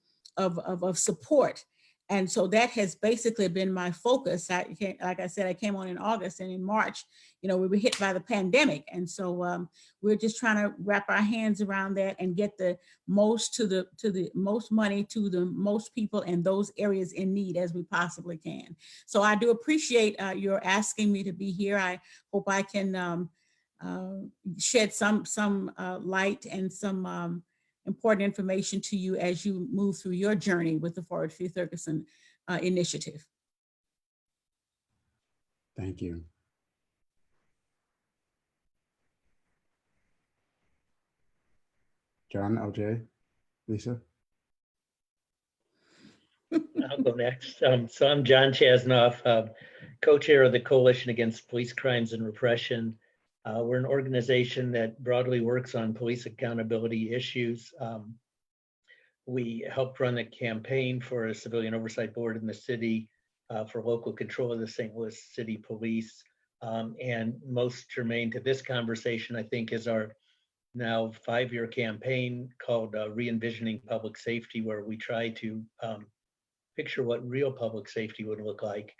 support. And so that has basically been my focus. Like I said, I came on in August, and in March, we were hit by the pandemic. And so we're just trying to wrap our hands around that and get the most to the most money to the most people in those areas in need as we possibly can. So I do appreciate your asking me to be here. I hope I can shed some light and some important information to you as you move through your journey with the Forward Free Ferguson initiative. Thank you. John, LJ, Lisa? I'll go next. So I'm John Chasnoff, co-chair of the Coalition Against Police Crimes and Repression. We're an organization that broadly works on police accountability issues. We helped run a campaign for a civilian oversight board in the city for local control of the St. Louis City Police. And most germane to this conversation, I think, is our now 5-year campaign called Re-envisioning Public Safety, where we try to picture what real public safety would look like.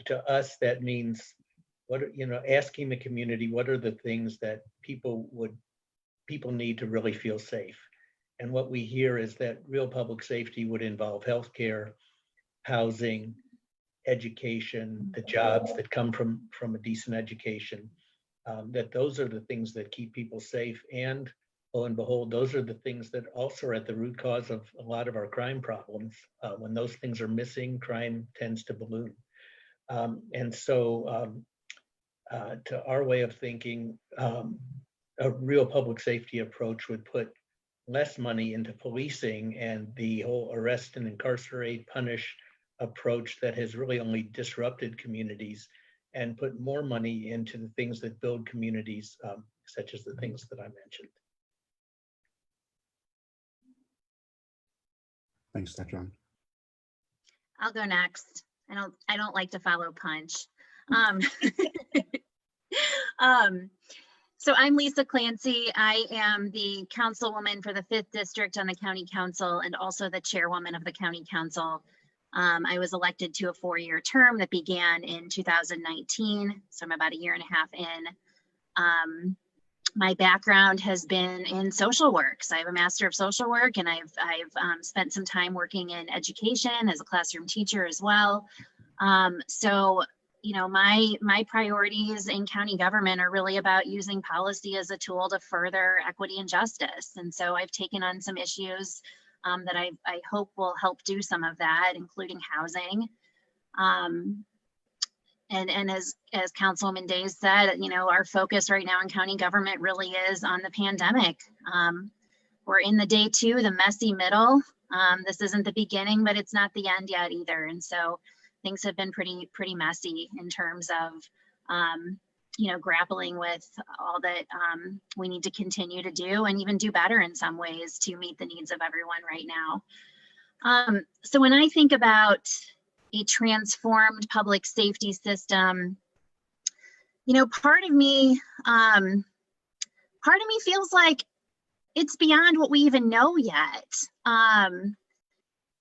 To us, that means asking the community what are the things that people need to really feel safe. And what we hear is that real public safety would involve healthcare, housing, education, the jobs that come from a decent education, that those are the things that keep people safe. And lo and behold, those are the things that also are at the root cause of a lot of our crime problems. When those things are missing, crime tends to balloon. And so to our way of thinking, a real public safety approach would put less money into policing and the whole arrest and incarcerate, punish approach that has really only disrupted communities, and put more money into the things that build communities, such as the things that I mentioned. Thanks, John. I'll go next. I don't like to follow punch. So I'm Lisa Clancy. I am the councilwoman for the 5th District on the County Council and also the chairwoman of the County Council. I was elected to a 4-year term that began in 2019, so I'm about a year and a half in. My background has been in social work. So I have a Master of Social Work, and I've spent some time working in education as a classroom teacher as well. So, you know, my priorities in county government are really about using policy as a tool to further equity and justice. And so I've taken on some issues that I hope will help do some of that, including housing. And as Councilwoman Days said, you know, our focus right now in county government really is on the pandemic. We're in the day 2, the messy middle. This isn't the beginning, but it's not the end yet either. And so things have been pretty messy in terms of, you know, grappling with all that we need to continue to do and even do better in some ways to meet the needs of everyone right now. So when I think about a transformed public safety system, you know, part of me feels like it's beyond what we even know yet.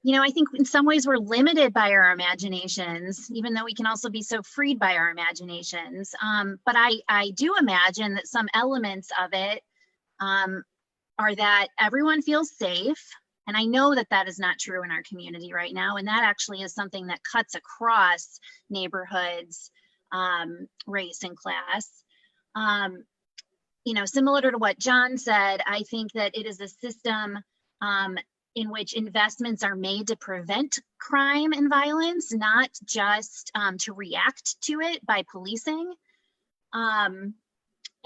You know, I think in some ways we're limited by our imaginations, even though we can also be so freed by our imaginations. But I do imagine that some elements of it are that everyone feels safe. And I know that that is not true in our community right now. And that actually is something that cuts across neighborhoods, race, and class. You know, similar to what John said, I think that it is a system in which investments are made to prevent crime and violence, not just to react to it by policing.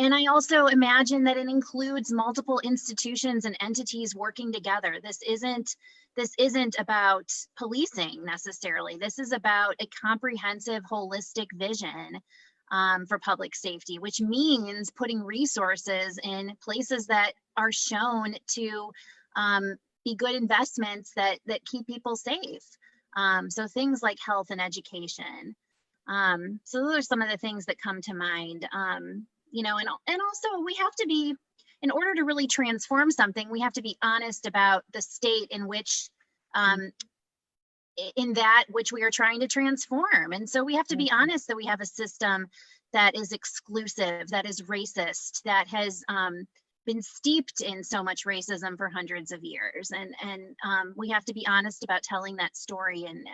And I also imagine that it includes multiple institutions and entities working together. This isn't about policing necessarily. This is about a comprehensive, holistic vision for public safety, which means putting resources in places that are shown to be good investments that keep people safe. So things like health and education. So those are some of the things that come to mind. You know, and also we have to be, in order to really transform something, we have to be honest about the state in which we are trying to transform. And so we have to be honest that we have a system that is exclusive, that is racist, that has been steeped in so much racism for hundreds of years. And we have to be honest about telling that story and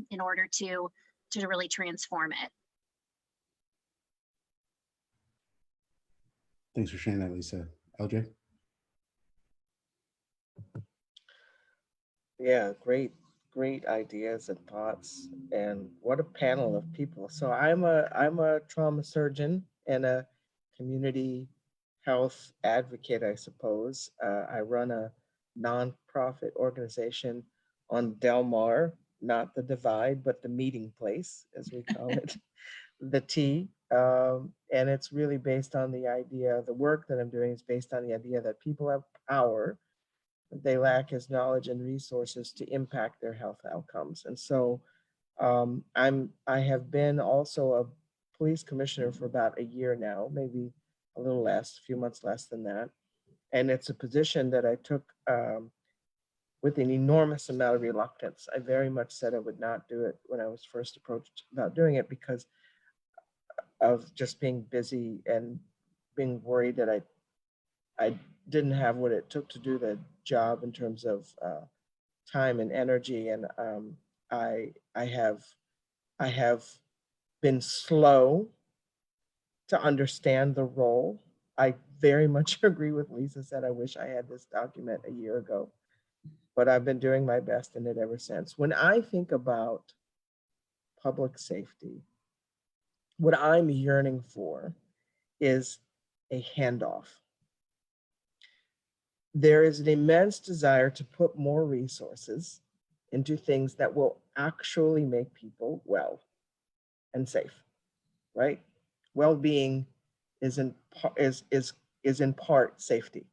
in order to really transform it. Thanks for sharing that, Lisa. LJ? Yeah, great ideas and thoughts, and what a panel of people. So I'm a trauma surgeon and a community health advocate, I suppose. I run a nonprofit organization on Del Mar, not the Divide, but the meeting place, as we call it, the T. And it's really based on the idea, the work that I'm doing is based on the idea that people have power. What they lack is knowledge and resources to impact their health outcomes. And so I have been also a police commissioner for about a year now, maybe a little less, a few months less than that. And it's a position that I took with an enormous amount of reluctance. I very much said I would not do it when I was first approached about doing it because of just being busy and being worried that I didn't have what it took to do the job in terms of time and energy. And I have been slow to understand the role. I very much agree with Lisa said, I wish I had this document a year ago, but I've been doing my best in it ever since. When I think about public safety, what I'm yearning for is a handoff. There is an immense desire to put more resources into things that will actually make people well and safe, right? Well-being is in part safety.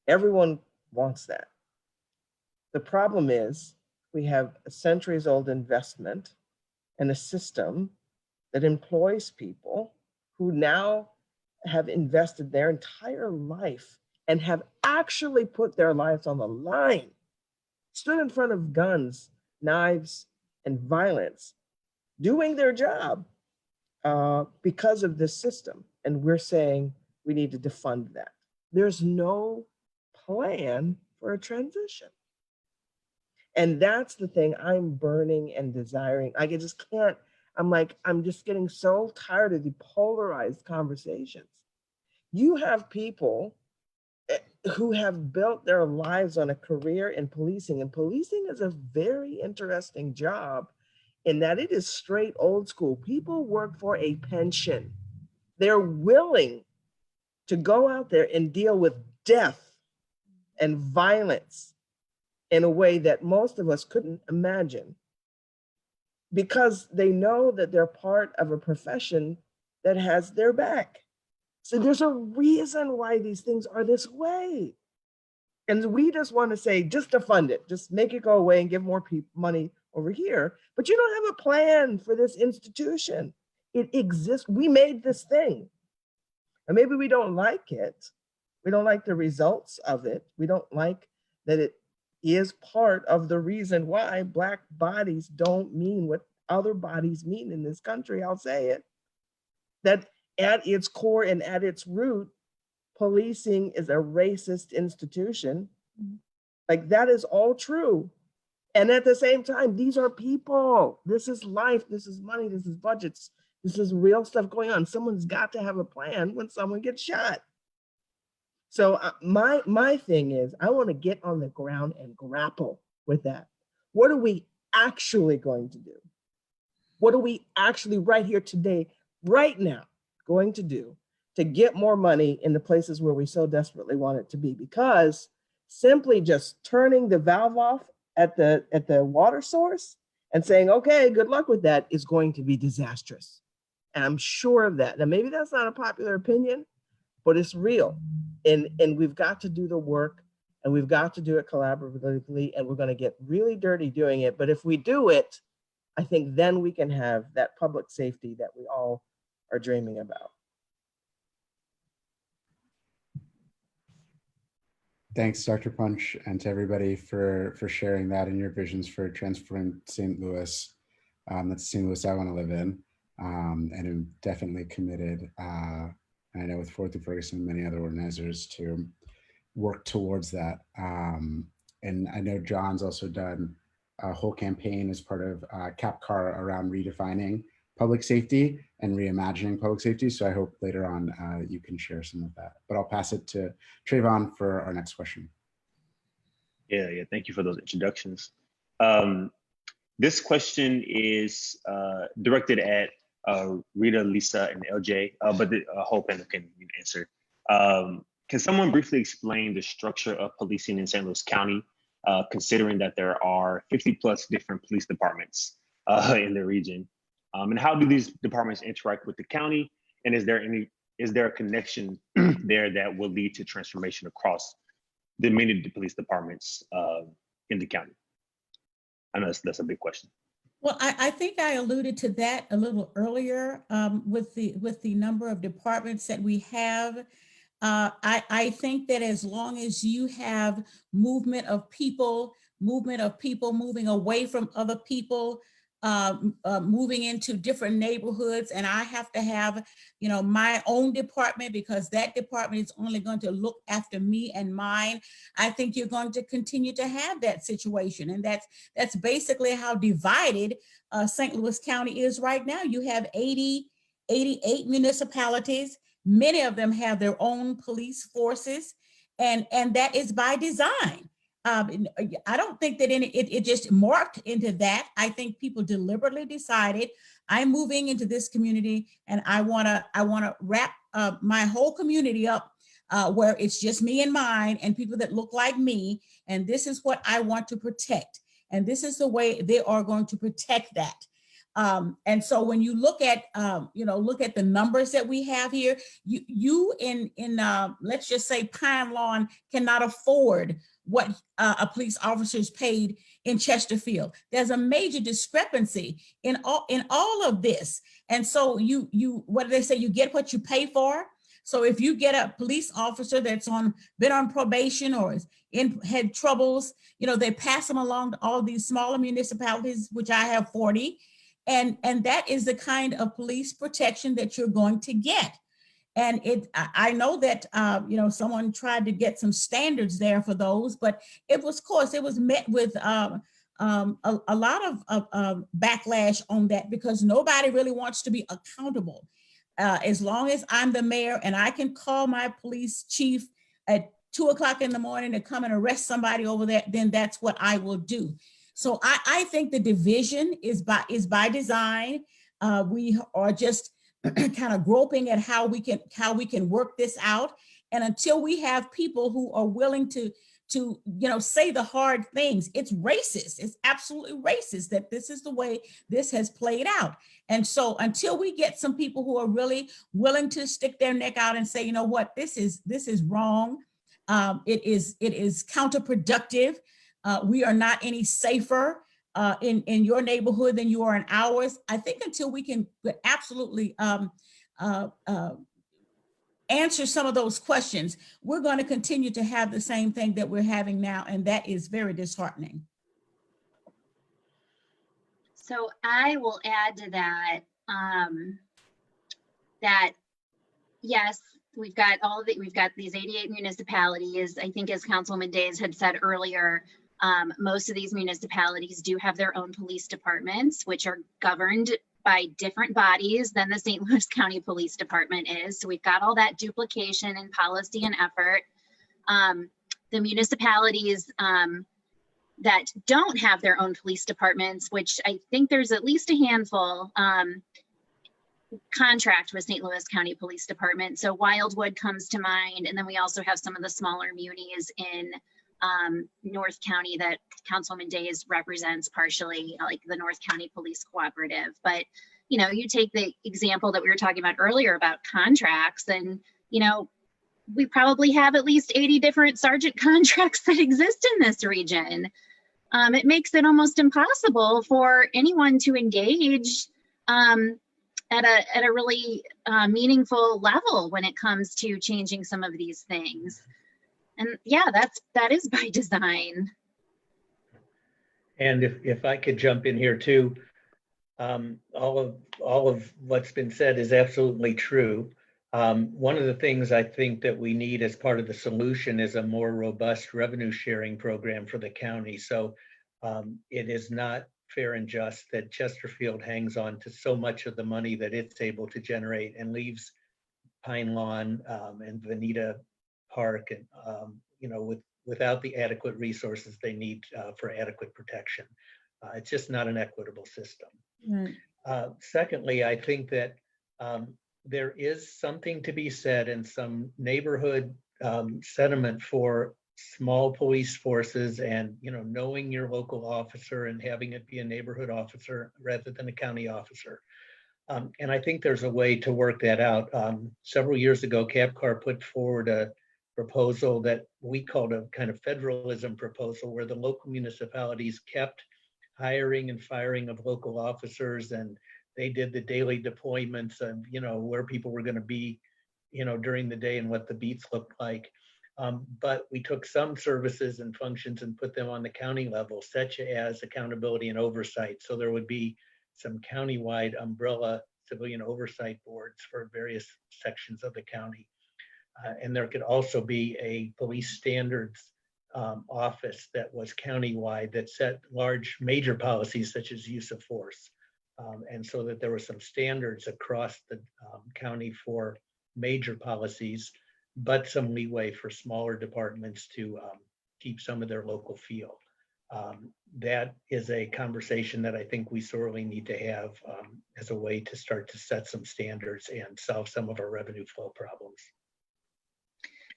Everyone wants that. The problem is we have a centuries-old investment and a system that employs people who now have invested their entire life and have actually put their lives on the line, stood in front of guns, knives, and violence, doing their job because of this system. And we're saying we need to defund that. There's no plan for a transition. And that's the thing I'm burning and desiring. I just can't, I'm just getting so tired of the polarized conversations. You have people who have built their lives on a career in policing, and policing is a very interesting job in that it is straight old school. People work for a pension. They're willing to go out there and deal with death and violence in a way that most of us couldn't imagine, because they know that they're part of a profession that has their back. So there's a reason why these things are this way. And we just want to say, just defund it, just make it go away and give more people money over here. But you don't have a plan for this institution. It exists. We made this thing. And maybe we don't like it. We don't like the results of it. We don't like that it is part of the reason why Black bodies don't mean what other bodies mean in this country. I'll say it. That at its core and at its root, policing is a racist institution. Like, that is all true. And at the same time, these are people. This is life. This is money. This is budgets. This is real stuff going on. Someone's got to have a plan when someone gets shot. So my thing is, I want to get on the ground and grapple with that. What are we actually going to do? What are we actually right here today, right now, going to do to get more money in the places where we so desperately want it to be? Because simply just turning the valve off at the water source and saying, okay, good luck with that, is going to be disastrous. And I'm sure of that. Now, maybe that's not a popular opinion, but it's real. And we've got to do the work, and we've got to do it collaboratively, and we're going to get really dirty doing it. But if we do it, I think then we can have that public safety that we all are dreaming about. Thanks, Dr. Punch, and to everybody for sharing that and your visions for transforming St. Louis. That's St. Louis I want to live in, and I'm definitely committed. I know with Fourth and Ferguson and many other organizers to work towards that. And I know John's also done a whole campaign as part of CAPCAR around redefining public safety and reimagining public safety. So I hope later on you can share some of that. But I'll pass it to Trayvon for our next question. Yeah, thank you for those introductions. This question is directed at Rita, Lisa, and LJ, but the whole panel can answer. Can someone briefly explain the structure of policing in St. Louis County, considering that there are 50+ different police departments in the region? And how do these departments interact with the county? And is there a connection there that will lead to transformation across the many police departments in the county? I know that's a big question. Well, I think I alluded to that a little earlier with the number of departments that we have. I think that as long as you have movement of people moving away from other people, moving into different neighborhoods, and I have to have, my own department because that department is only going to look after me and mine. I think you're going to continue to have that situation, and that's basically how divided St. Louis County is right now. You have 88 municipalities. Many of them have their own police forces, and that is by design. I don't think that it just morphed into that. I think people deliberately decided, I'm moving into this community and I wanna wrap my whole community up where it's just me and mine and people that look like me, and this is what I want to protect. And this is the way they are going to protect that. And so when you look at the numbers that we have here, you in let's just say Pine Lawn cannot afford what a police officer is paid in Chesterfield. There's a major discrepancy in all of this. And so what do they say? You get what you pay for. So if you get a police officer that's been on probation or had troubles, they pass them along to all these smaller municipalities, which I have 40. And that is the kind of police protection that you're going to get. And I know that, someone tried to get some standards there for those, but it was met with a lot of backlash on that, because nobody really wants to be accountable. As long as I'm the mayor and I can call my police chief at 2 o'clock in the morning to come and arrest somebody over there, then that's what I will do. So I think the division is by design. We are just kind of groping at how we can work this out. And until we have people who are willing to say the hard things, it's racist. It's absolutely racist that this is the way this has played out. And so until we get some people who are really willing to stick their neck out and say, you know what, this is wrong. It is counterproductive. We are not any safer in your neighborhood than you are in ours. I think until we can absolutely answer some of those questions, we're going to continue to have the same thing that we're having now, and that is very disheartening. So I will add to that, that yes, we've got these 88 municipalities. I think as Councilwoman Days had said earlier, most of these municipalities do have their own police departments, which are governed by different bodies than the St. Louis County Police Department is. So we've got all that duplication in policy and effort. The municipalities that don't have their own police departments, which I think there's at least a handful, contract with St. Louis County Police Department. So Wildwood comes to mind. And then we also have some of the smaller munis in North County that Councilwoman Days represents partially, like the North County Police Cooperative. But, you take the example that we were talking about earlier about contracts, and, we probably have at least 80 different sergeant contracts that exist in this region. It makes it almost impossible for anyone to engage at a really meaningful level when it comes to changing some of these things. And yeah, that is by design. And if I could jump in here too, all of what's been said is absolutely true. One of the things I think that we need as part of the solution is a more robust revenue sharing program for the county. So it is not fair and just that Chesterfield hangs on to so much of the money that it's able to generate and leaves Pine Lawn and Veneta Park and without the adequate resources they need for adequate protection. It's just not an equitable system. Right. Secondly, I think that there is something to be said in some neighborhood sentiment for small police forces and knowing your local officer and having it be a neighborhood officer rather than a county officer. And I think there's a way to work that out. Several years ago, CAPCAR put forward a proposal that we called a kind of federalism proposal, where the local municipalities kept hiring and firing of local officers, and they did the daily deployments of where people were going to be during the day and what the beats looked like. But we took some services and functions and put them on the county level, such as accountability and oversight. So there would be some countywide umbrella civilian oversight boards for various sections of the county. And there could also be a police standards office that was countywide that set large major policies such as use of force. And so that there were some standards across the county for major policies, but some leeway for smaller departments to keep some of their local feel. That is a conversation that I think we sorely need to have as a way to start to set some standards and solve some of our revenue flow problems.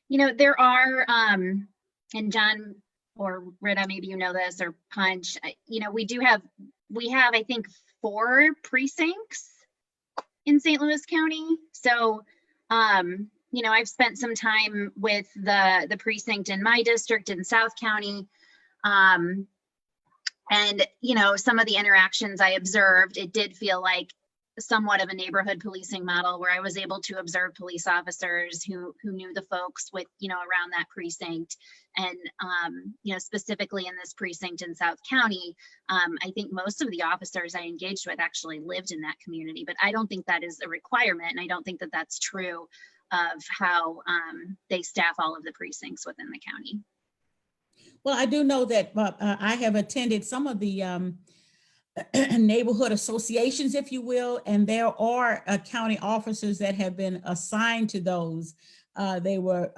There are, and John or Rita, maybe this, or Punch, we have, I think, 4 precincts in St. Louis County. So you know, I've spent some time with the precinct in my district in South County. And, you know, some of the interactions I observed, it did feel like somewhat of a neighborhood policing model where I was able to observe police officers who knew the folks with, you know, around that precinct. And, you know, specifically in this precinct in South County, I think most of the officers I engaged with actually lived in that community, but I don't think that is a requirement. And I don't think that that's true of how they staff all of the precincts within the county. Well, I do know that I have attended some of the neighborhood associations, if you will, and there are county officers that have been assigned to those. They were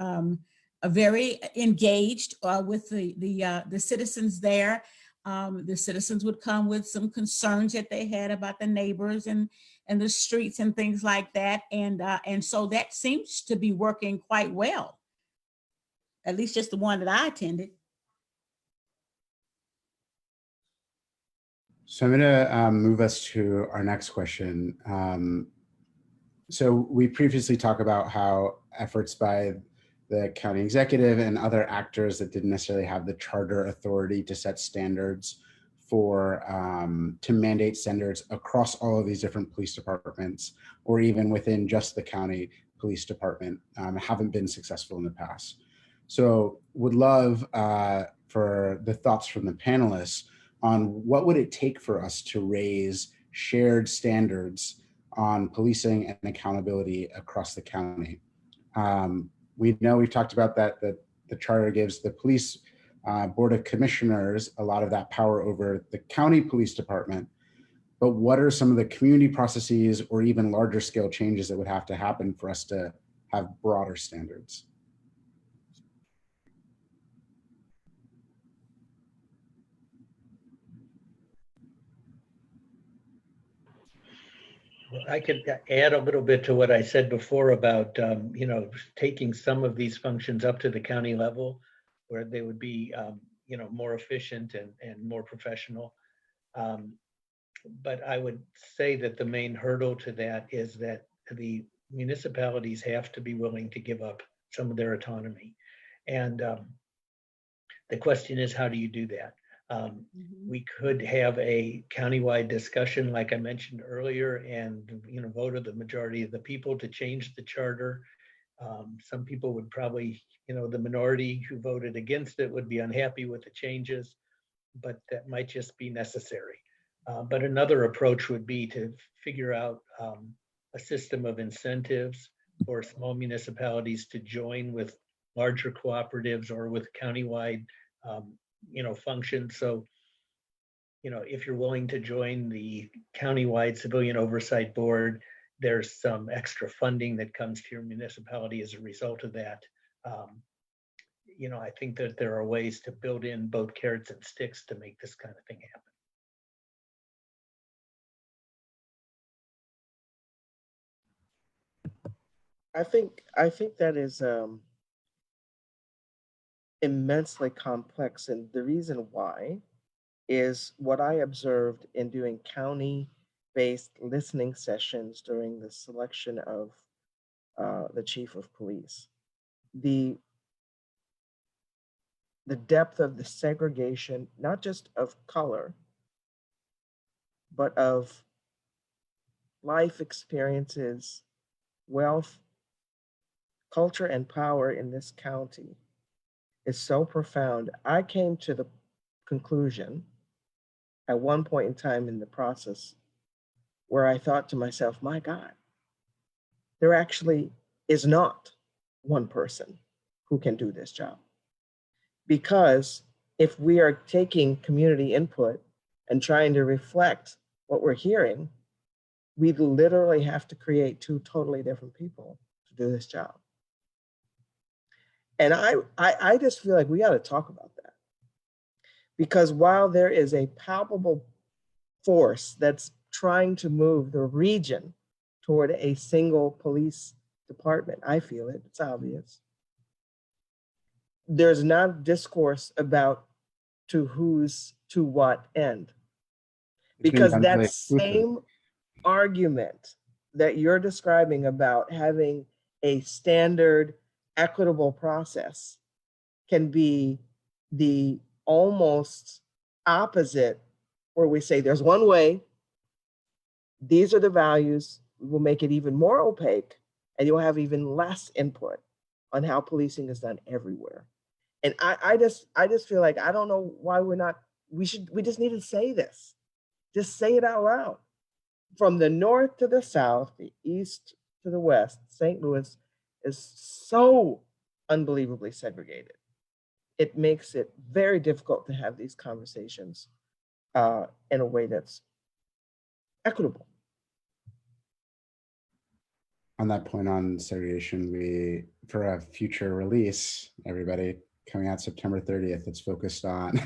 very engaged with the citizens there. The citizens would come with some concerns that they had about the neighbors and the streets and things like that, and so that seems to be working quite well. At least just the one that I attended. So I'm going to move us to our next question. So we previously talked about how efforts by the county executive and other actors that didn't necessarily have the charter authority to set standards for to mandate standards across all of these different police departments, or even within just the county police department, haven't been successful in the past. So would love for the thoughts from the panelists on what would it take for us to raise shared standards on policing and accountability across the county. We know we've talked about that the charter gives the police board of commissioners a lot of that power over the county police department, but what are some of the community processes or even larger scale changes that would have to happen for us to have broader standards? I could add a little bit to what I said before about, you know, taking some of these functions up to the county level where they would be, you know, more efficient and more professional. But I would say that the main hurdle to that is that the municipalities have to be willing to give up some of their autonomy. And the question is, how do you do that? We could have a countywide discussion, like I mentioned earlier, and you know, vote of the majority of the people to change the charter. Some people would probably, you know, the minority who voted against it would be unhappy with the changes, but that might just be necessary. But another approach would be to figure out a system of incentives for small municipalities to join with larger cooperatives or with countywide you know, function. So, you know, if you're willing to join the countywide civilian oversight board, there's some extra funding that comes to your municipality as a result of that. You know, I think that there are ways to build in both carrots and sticks to make this kind of thing happen. I think that is immensely complex, and the reason why is what I observed in doing county-based listening sessions during the selection of the chief of police. The depth of the segregation, not just of color, but of life experiences, wealth, culture, and power in this county is so profound. I came to the conclusion at one point in time in the process where I thought to myself, my God, there actually is not one person who can do this job. Because if we are taking community input and trying to reflect what we're hearing, we literally have to create two totally different people to do this job. And I just feel like we got to talk about that. Because while there is a palpable force that's trying to move the region toward a single police department, I feel it, it's obvious. There's not discourse about to what end. Because that same argument that you're describing about having a standard, equitable process can be the almost opposite, where we say there's one way, these are the values, we will make it even more opaque, and you'll have even less input on how policing is done everywhere. And I just feel like, I don't know why we just need to say this. Just say it out loud. From the north to the south, the east to the west, St. Louis is so unbelievably segregated. It makes it very difficult to have these conversations in a way that's equitable. On that point on segregation, for a future release, everybody, coming out September 30th, it's focused on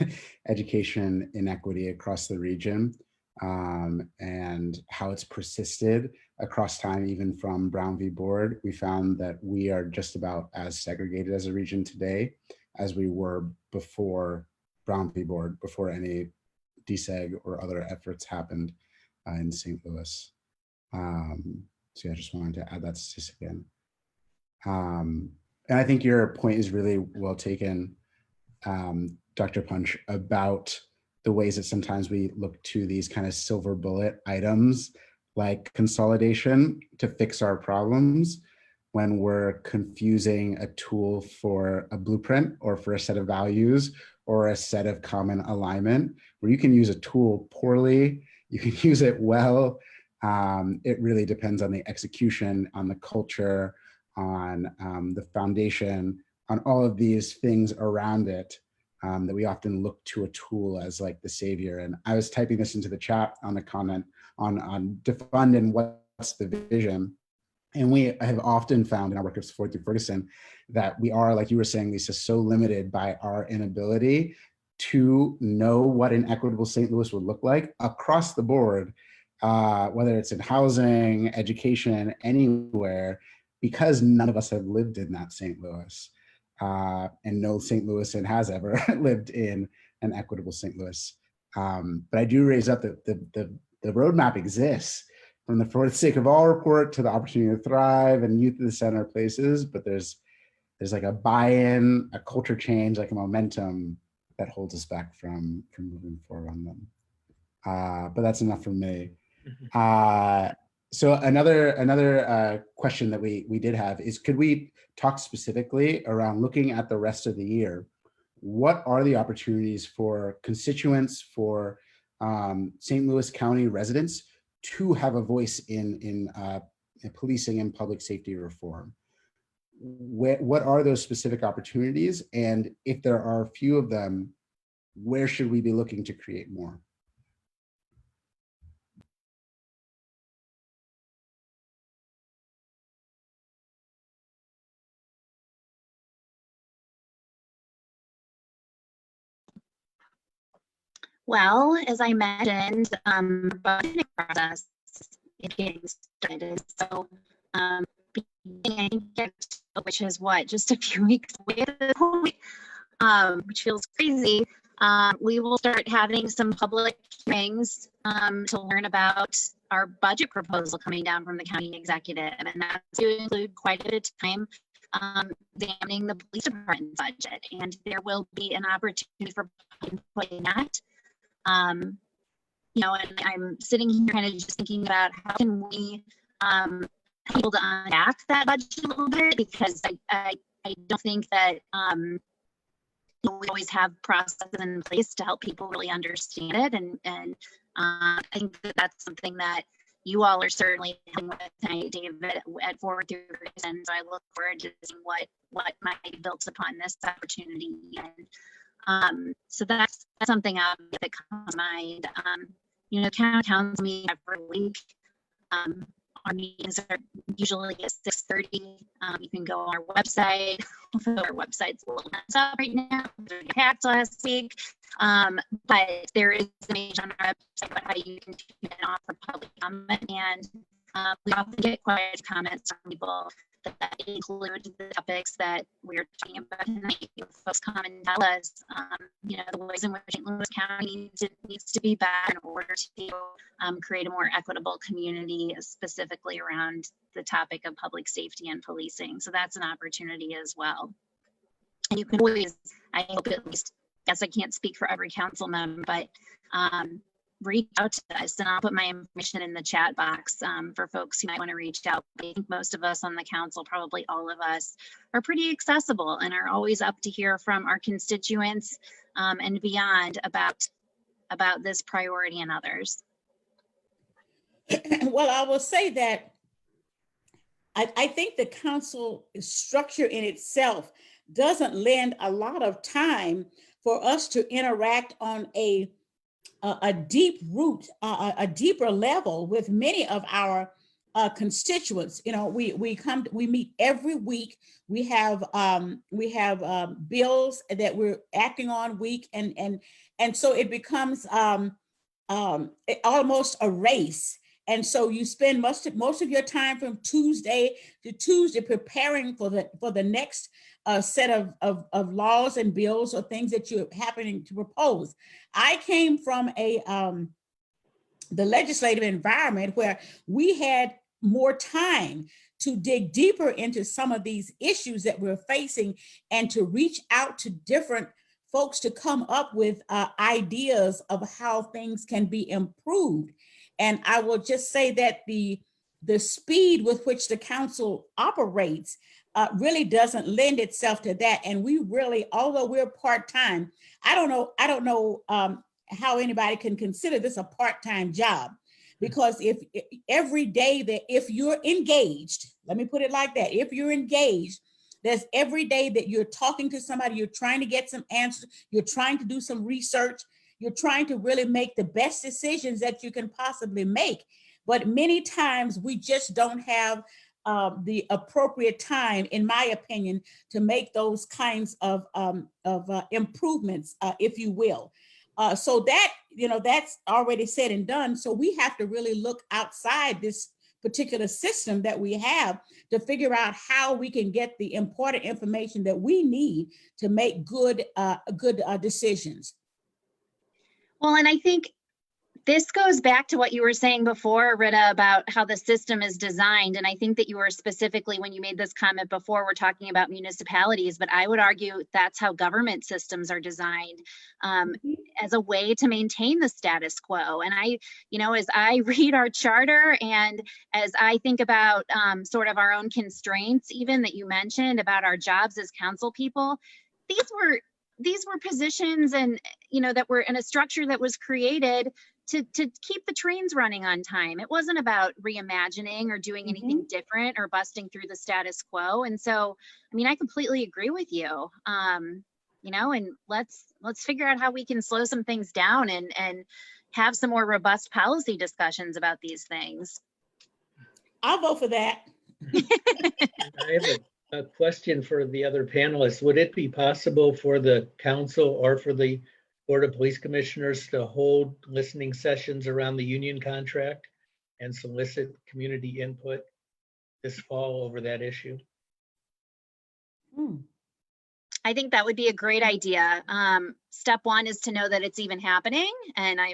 education inequity across the region, and how it's persisted across time, even from Brown v. Board. We found that we are just about as segregated as a region today as we were before Brown v. Board, before any deseg or other efforts happened in St. Louis. So yeah, I just wanted to add that statistic in. And I think your point is really well taken, Dr. Punch, about the ways that sometimes we look to these kind of silver bullet items like consolidation to fix our problems when we're confusing a tool for a blueprint or for a set of values or a set of common alignment, where you can use a tool poorly, you can use it well. It really depends on the execution, on the culture, on the foundation, on all of these things around it, that we often look to a tool as like the savior. And I was typing this into the chat on the comment on defund and what's the vision. And we have often found in our work of support through Ferguson that we are, like you were saying, Lisa, so limited by our inability to know what an equitable St. Louis would look like across the board, whether it's in housing, education, anywhere, because none of us have lived in that St. Louis. And no St. Louisan has ever lived in an equitable St. Louis. But I do raise up that the roadmap exists, from the For the Sake of All report to the Opportunity to Thrive and Youth at the Center places, but there's like a buy-in, a culture change, like a momentum that holds us back from moving forward on them. But that's enough from me. So another question that we did have is, could we talk specifically around looking at the rest of the year? What are the opportunities for constituents, for St. Louis County residents to have a voice in policing and public safety reform? What are those specific opportunities? And if there are a few of them, where should we be looking to create more? Well, as I mentioned, budgeting process is getting started. So, which is what, just a few weeks away at this point, which feels crazy. We will start having some public hearings to learn about our budget proposal coming down from the county executive, and that's to include quite a bit of time examining the police department budget, and there will be an opportunity for input in that. You know, and I'm sitting here kind of just thinking about how can we able to unpack that budget a little bit, because I don't think that we always have processes in place to help people really understand it, and I think that that's something that you all are certainly helping with tonight, David, at Forward Through Ferguson. So I look forward to seeing what might be built upon this opportunity. And so that's something that comes to mind. You know, county council meeting every week. Our meetings are usually at 6:30. You can go on our website. Our website's a little messed up right now. We hacked last week. But there is a page on our website about how you can tune in and offer public comment. And we often get quite comments from people that include the topics that we're talking about tonight. Folks come and tell us, the ways in which St. Louis County needs to be better in order to create a more equitable community, specifically around the topic of public safety and policing. So that's an opportunity as well. And you can always, I hope at least, yes, I can't speak for every council member, but reach out to us, and I'll put my information in the chat box for folks who might want to reach out. I think most of us on the council, probably all of us, are pretty accessible and are always up to hear from our constituents and beyond about this priority and others. Well, I will say that I think the council structure in itself doesn't lend a lot of time for us to interact on a deep root, a deeper level with many of our constituents. You know, we meet every week. We have bills that we're acting on week, and so it becomes almost a race. And so you spend most of your time from Tuesday to Tuesday preparing for the next set of laws and bills or things that you're happening to propose. I came from the legislative environment where we had more time to dig deeper into some of these issues that we're facing and to reach out to different folks to come up with ideas of how things can be improved. And I will just say that the speed with which the council operates really doesn't lend itself to that. And we really, although we're part-time, I don't know how anybody can consider this a part-time job, because if every day that if you're engaged, let me put it like that, if you're engaged, there's every day that you're talking to somebody, you're trying to get some answers, you're trying to do some research, you're trying to really make the best decisions that you can possibly make. But many times we just don't have the appropriate time, in my opinion, to make those kinds of improvements, if you will. So that, that's already said and done. So we have to really look outside this particular system that we have to figure out how we can get the important information that we need to make good decisions. Well, and I think this goes back to what you were saying before, Rita, about how the system is designed. And I think that you were specifically, when you made this comment before, we're talking about municipalities, but I would argue that's how government systems are designed as a way to maintain the status quo. And I, as I read our charter and as I think about sort of our own constraints, even that you mentioned about our jobs as council people, these were positions and, that were in a structure that was created to keep the trains running on time. It wasn't about reimagining or doing anything different or busting through the status quo. And so, I completely agree with you, and let's figure out how we can slow some things down and have some more robust policy discussions about these things. I'll vote for that. I have a question for the other panelists. Would it be possible for the council or for the Board of Police Commissioners to hold listening sessions around the union contract and solicit community input this fall over that issue? I think that would be a great idea. Step one is to know that it's even happening. And I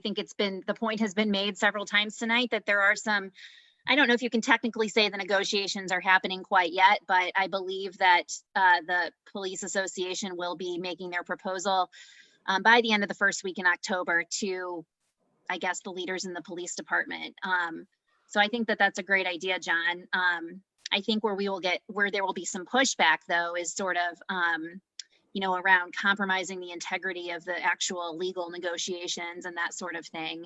think the point has been made several times tonight that there are some, I don't know if you can technically say the negotiations are happening quite yet, but I believe that the Police Association will be making their proposal by the end of the first week in October to, I guess, the leaders in the police department. So I think that that's a great idea, John. I think where there will be some pushback, though, is sort of, around compromising the integrity of the actual legal negotiations and that sort of thing.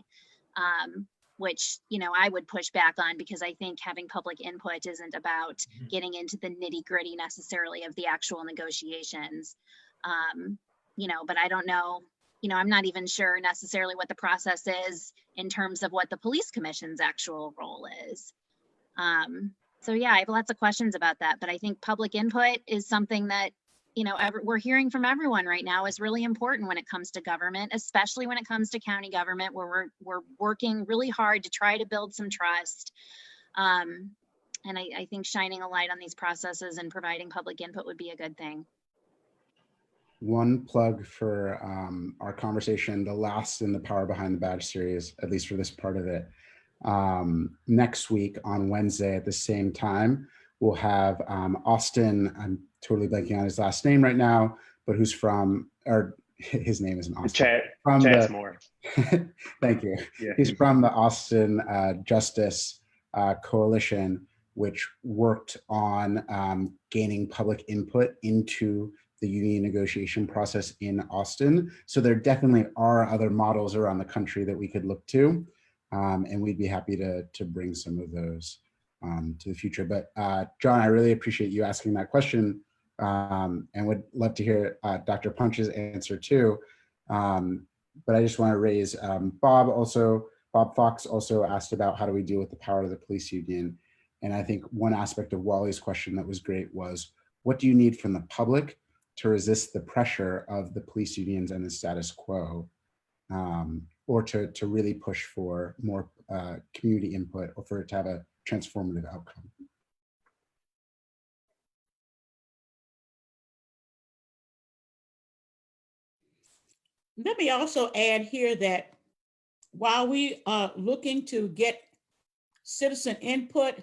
Which, I would push back on, because I think having public input isn't about getting into the nitty gritty necessarily of the actual negotiations. But I don't know, I'm not even sure necessarily what the process is in terms of what the police commission's actual role is. So yeah, I have lots of questions about that, but I think public input is something that, we're hearing from everyone right now is really important when it comes to government, especially when it comes to county government, where we're working really hard to try to build some trust. And I think shining a light on these processes and providing public input would be a good thing. One plug for our conversation, the last in the Power Behind the Badge series, at least for this part of it. Next week on Wednesday at the same time, we'll have Austin, I'm totally blanking on his last name right now, but who's from, or his name isn't Austin. Chasnoff. Thank you. Yeah. He's from the Austin Justice Coalition, which worked on gaining public input into the union negotiation process in Austin. So there definitely are other models around the country that we could look to. And we'd be happy to bring some of those to the future. But John, I really appreciate you asking that question and would love to hear Dr. Punch's answer too. But I just want to raise Bob Fox also asked about how do we deal with the power of the police union. And I think one aspect of Wally's question that was great was, what do you need from the public to resist the pressure of the police unions and the status quo? Or to really push for more community input or for it to have a transformative outcome. Let me also add here that while we are looking to get citizen input,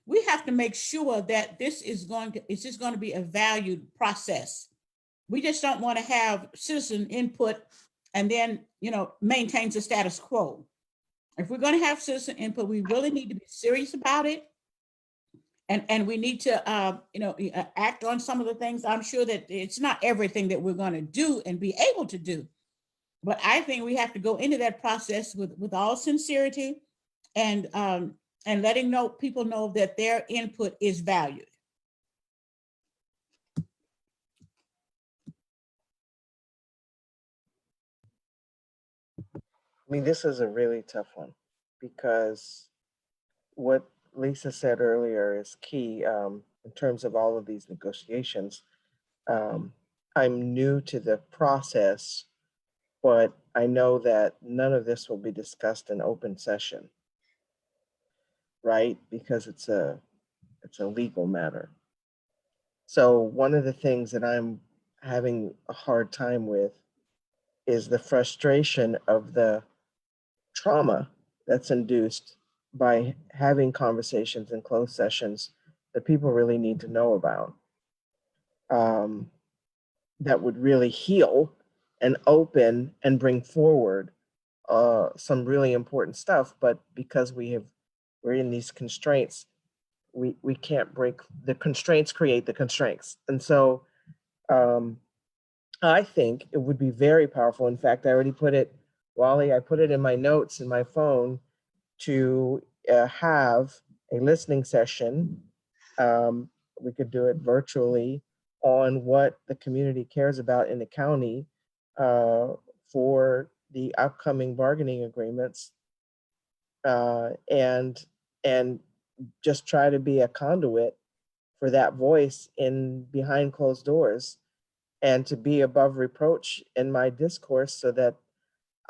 we have to make sure that this is just going to be a valued process. We just don't want to have citizen input and then, maintains the status quo. If we're going to have citizen input, we really need to be serious about it. And we need to, act on some of the things. I'm sure that it's not everything that we're going to do and be able to do. But I think we have to go into that process with all sincerity and letting people know that their input is valued. I mean, this is a really tough one because what Lisa said earlier is key in terms of all of these negotiations. I'm new to the process, but I know that none of this will be discussed in open session, right? Because it's a legal matter. So one of the things that I'm having a hard time with is the frustration of the trauma that's induced by having conversations in closed sessions that people really need to know about, that would really heal and open and bring forward some really important stuff. But because we're in these constraints, we can't break the constraints, create the constraints. And so I think it would be very powerful. In fact, I already put it, Wally, I put it in my notes in my phone to have a listening session. We could do it virtually on what the community cares about in the county for the upcoming bargaining agreements, and just try to be a conduit for that voice in behind closed doors, and to be above reproach in my discourse so that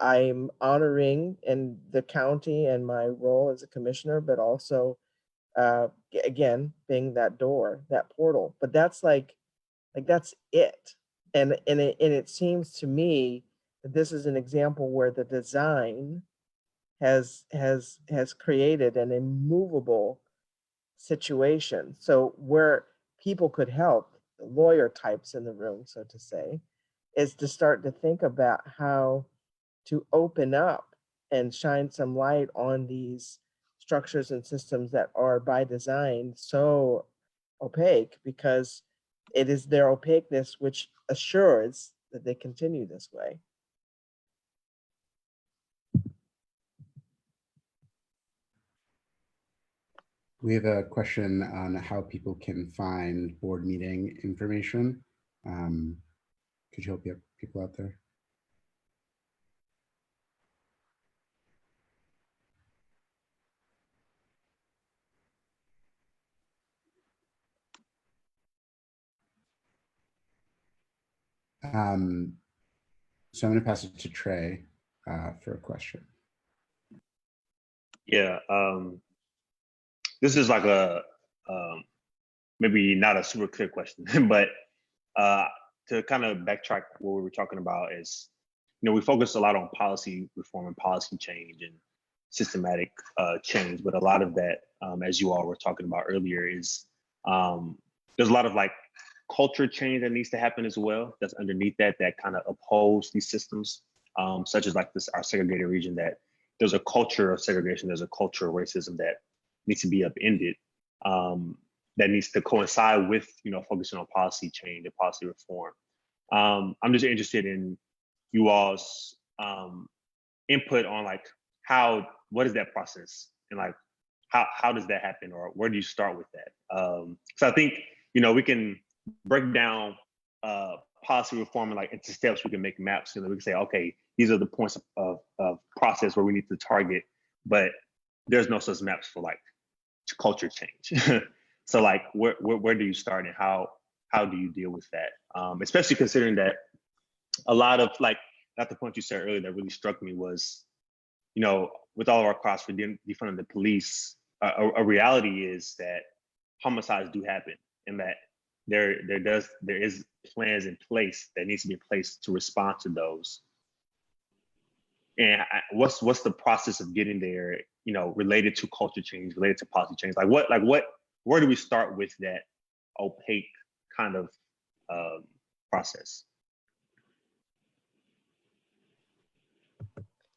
I'm honoring in the county and my role as a commissioner, but also, again, being that door, that portal. But that's like that's it. And it seems to me that this is an example where the design has created an immovable situation. So where people could help, the lawyer types in the room, so to say, is to start to think about how to open up and shine some light on these structures and systems that are by design so opaque, because it is their opaqueness which assures that they continue this way. We have a question on how people can find board meeting information. Could you help people out there? So I'm going to pass it to Trey for a question. Yeah, this is like a maybe not a super clear question, but to kind of backtrack what we were talking about is, we focus a lot on policy reform and policy change and systematic change, but a lot of that, as you all were talking about earlier, is there's a lot of like culture change that needs to happen as well. That's underneath that kind of oppose these systems, such as like our segregated region, that there's a culture of segregation, there's a culture of racism that needs to be upended, that needs to coincide with, focusing on policy change and policy reform. I'm just interested in you all's input on like what is that process, and like how does that happen, or where do you start with that? So I think we can break down policy reform and like into steps. We can make maps, we can say, okay, these are the points of process where we need to target, but there's no such maps for like culture change. So like where do you start, and how do you deal with that? Especially considering that a lot of like, not the point you said earlier that really struck me was, with all of our costs for defunding the police, a reality is that homicides do happen, and that there is plans in place that needs to be in place to respond to those. And what's the process of getting there, related to culture change, related to policy change? Where do we start with that opaque kind of process?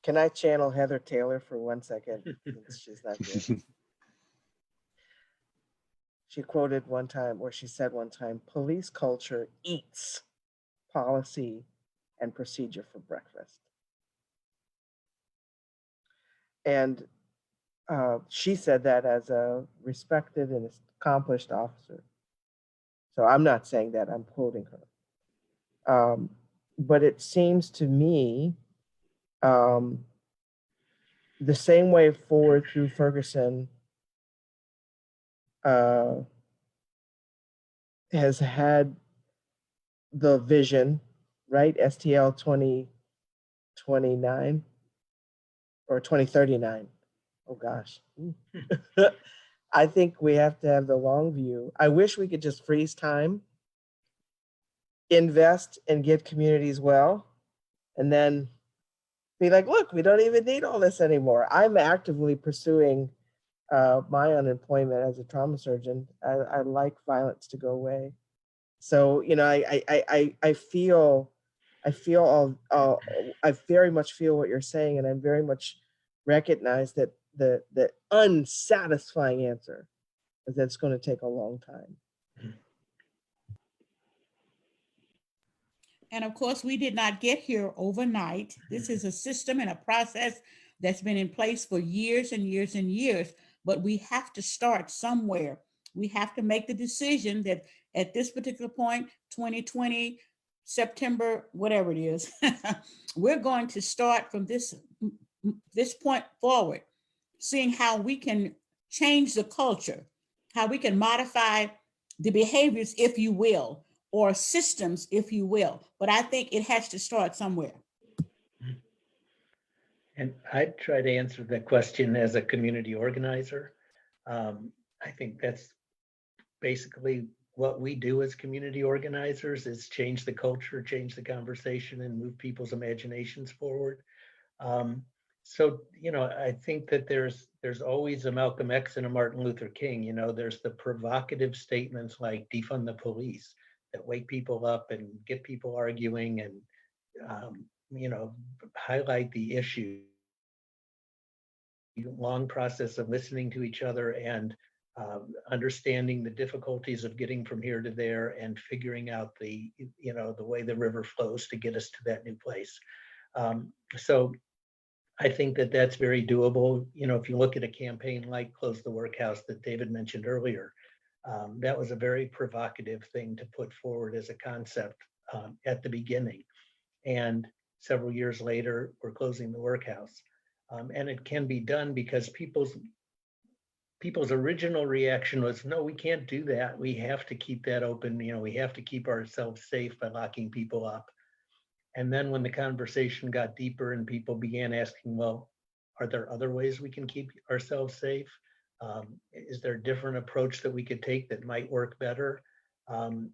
Can I channel Heather Taylor for 1 second? Since she's not here. She quoted one time, or she said one time, police culture eats policy and procedure for breakfast. And she said that as a respected and accomplished officer. So I'm not saying that, I'm quoting her. But it seems to me the same way forward through Ferguson has had the vision, right? STL 2029 or 2039. Oh gosh. I think we have to have the long view. I wish we could just freeze time, invest and give communities well, and then be like, look, we don't even need all this anymore. I'm actively pursuing my unemployment as a trauma surgeon. I like violence to go away. So, I feel I very much feel what you're saying, and I very much recognize that the unsatisfying answer is that it's going to take a long time. And of course, we did not get here overnight. This is a system and a process that's been in place for years and years and years, but we have to start somewhere. We have to make the decision that at this particular point, 2020, September, whatever it is, we're going to start from this point forward, seeing how we can change the culture, how we can modify the behaviors, if you will, or systems, if you will. But I think it has to start somewhere. And I'd try to answer that question as a community organizer. I think that's basically what we do as community organizers, is change the culture, change the conversation, and move people's imaginations forward. So, I think that there's always a Malcolm X and a Martin Luther King. There's the provocative statements like defund the police that wake people up and get people arguing and, highlight the issue. Long process of listening to each other and understanding the difficulties of getting from here to there and figuring out the way the river flows to get us to that new place. So I think that that's very doable. If you look at a campaign like Close the Workhouse that David mentioned earlier, that was a very provocative thing to put forward as a concept at the beginning. And several years later, we're closing the workhouse. And it can be done because people's original reaction was, no, we can't do that. We have to keep that open. We have to keep ourselves safe by locking people up. And then when the conversation got deeper and people began asking, well, are there other ways we can keep ourselves safe? Is there a different approach that we could take that might work better? And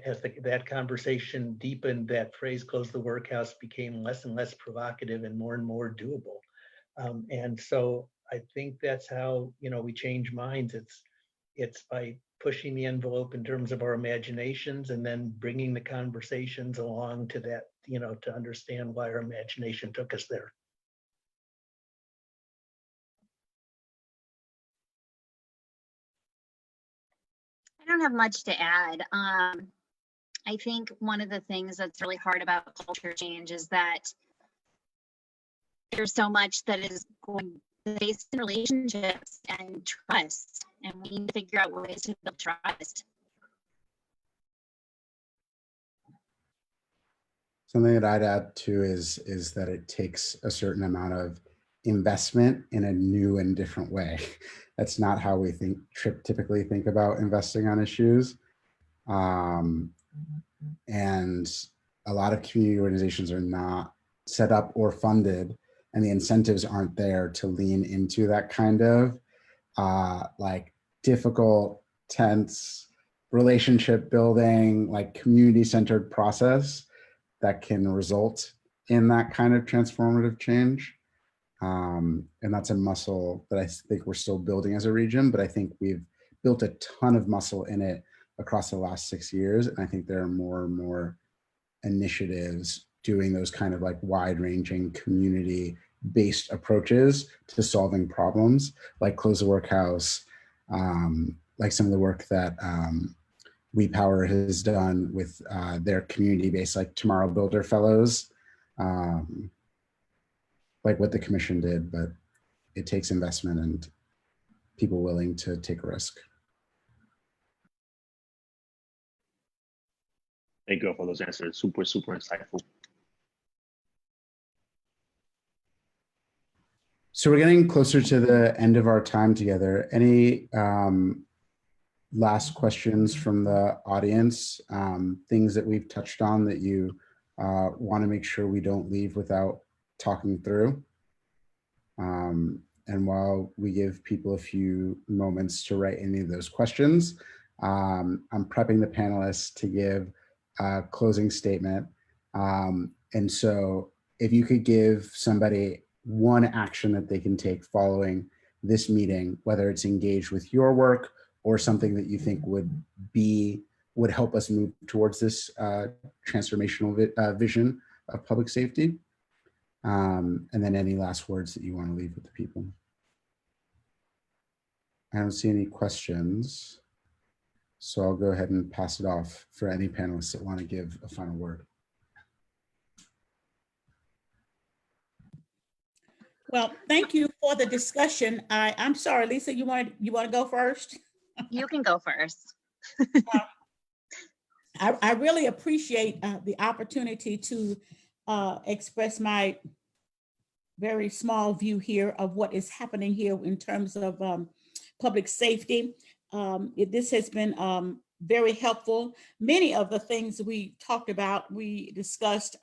as that conversation deepened, that phrase "close the workhouse" became less and less provocative and more doable. And so I think that's how, you know, we change minds. It's by pushing the envelope in terms of our imaginations and then bringing the conversations along to that, you know, to understand why our imagination took us there. I don't have much to add. I think one of the things that's really hard about culture change is that there's so much that is going based in relationships and trust, and we need to figure out ways to build trust. Something that I'd add too is that it takes a certain amount of investment in a new and different way. That's not how we typically think about investing on issues. And a lot of community organizations are not set up or funded, and the incentives aren't there to lean into that kind of like difficult, tense relationship building, like community-centered process that can result in that kind of transformative change. And that's a muscle that I think we're still building as a region, but I think we've built a ton of muscle in it across the last 6 years. And I think there are more and more initiatives doing those kind of like wide-ranging community-based approaches to solving problems, like Close the Workhouse, like some of the work that We Power has done with their community-based like Tomorrow Builder Fellows, like what the commission did, but it takes investment and people willing to take a risk. Thank you for those answers. Super insightful. So we're getting closer to the end of our time together. Any last questions from the audience? Things that we've touched on that you want to make sure we don't leave without talking through? And while we give people a few moments to write any of those questions, I'm prepping the panelists to give a closing statement. And so if you could give somebody one action that they can take following this meeting, whether it's engage with your work or something that you think would help us move towards this transformational vision of public safety. And then any last words that you want to leave with the people. I don't see any questions, so I'll go ahead and pass it off for any panelists that want to give a final word. Well, thank you for the discussion. I'm sorry, Lisa, you want to go first? You can go first. I really appreciate the opportunity to express my very small view here of what is happening here in terms of public safety. This has been very helpful. Many of the things we talked about, we discussed,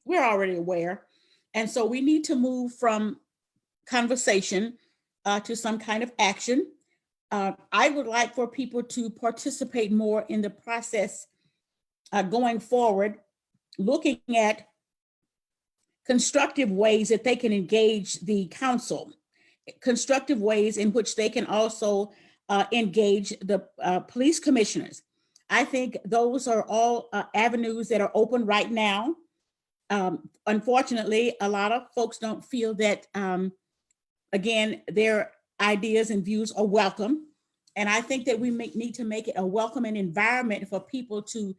we're already aware. And so we need to move from conversation to some kind of action. I would like for people to participate more in the process going forward, looking at constructive ways that they can engage the council, constructive ways in which they can also engage the police commissioners. I think those are all avenues that are open right now. Unfortunately, a lot of folks don't feel that, again, their ideas and views are welcome. And I think that we need to make it a welcoming environment for people to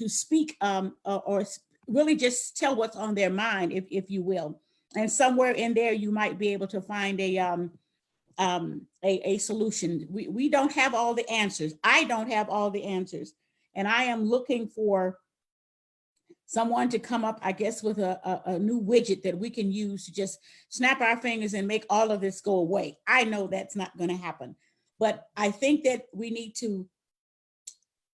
speak or really just tell what's on their mind, if you will. And somewhere in there, you might be able to find a solution. We don't have all the answers. I don't have all the answers. And I am looking for someone to come up, I guess, with a new widget that we can use to just snap our fingers and make all of this go away. I know that's not going to happen, but I think that we need to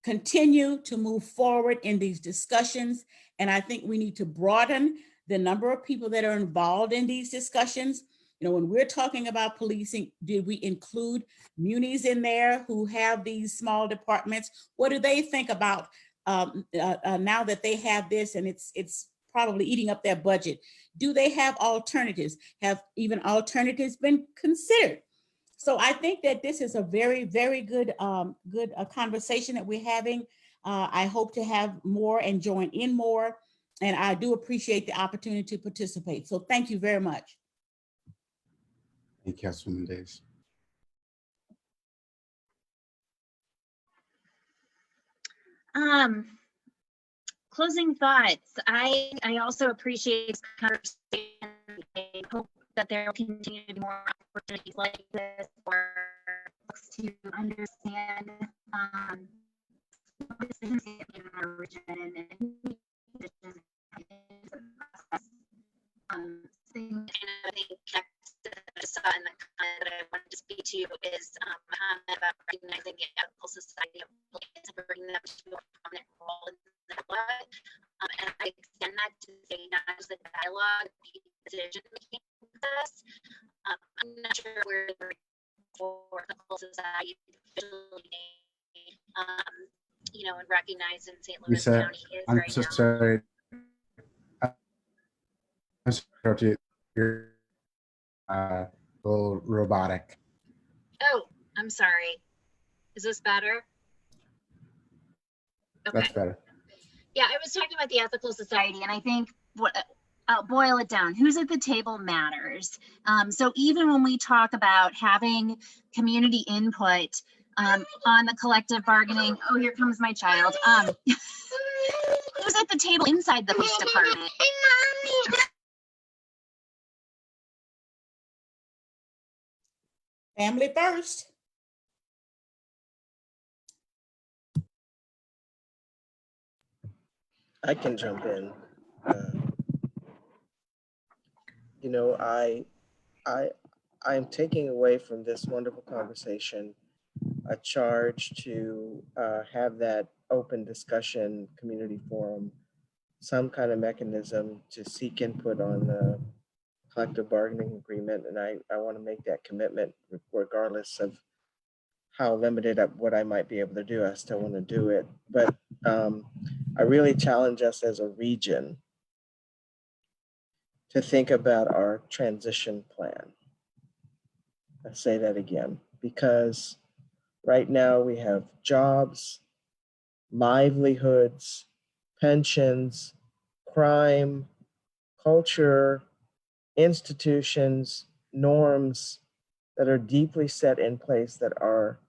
continue to move forward in these discussions. And I think we need to broaden the number of people that are involved in these discussions. You know, when we're talking about policing, did we include munis in there who have these small departments? What do they think about now that they have this and it's probably eating up their budget? Do they have alternatives? Have even alternatives been considered? So I think that this is a very, very good, conversation that we're having. I hope to have more and join in more. And I do appreciate the opportunity to participate. So thank you very much. Thank you, Councilwoman Davis. Closing thoughts. I also appreciate this conversation. I hope that there will continue to be more opportunities like this for folks to understand decisions in our region and decisions in the process. Thing I think I saw in the comment that I wanted to speak to is comment about recognizing the ethical society of police and bringing them to a prominent role in the dialogue. And I extend that to say not just the dialogue, the decision making process. I'm not sure where the for ethical society you know, and recognized in St. Louis Lisa, County is I'm right so now. sorry. I'm sorry, you're a little robotic. Oh, I'm sorry. Is this better? Okay. That's better. Yeah, I was talking about the ethical society, and I think what I'll boil it down. Who's at the table matters. So even when we talk about having community input on the collective bargaining, oh, here comes my child. Who's at the table inside the police department? Family first. I can jump in. You know, I'm taking away from this wonderful conversation a charge to have that open discussion, community forum, some kind of mechanism to seek input on the collective bargaining agreement. And I want to make that commitment regardless of how limited up what I might be able to do. I still want to do it. But I really challenge us as a region to think about our transition plan. I'll say that again, because right now we have jobs, livelihoods, pensions, crime, culture, institutions, norms that are deeply set in place that are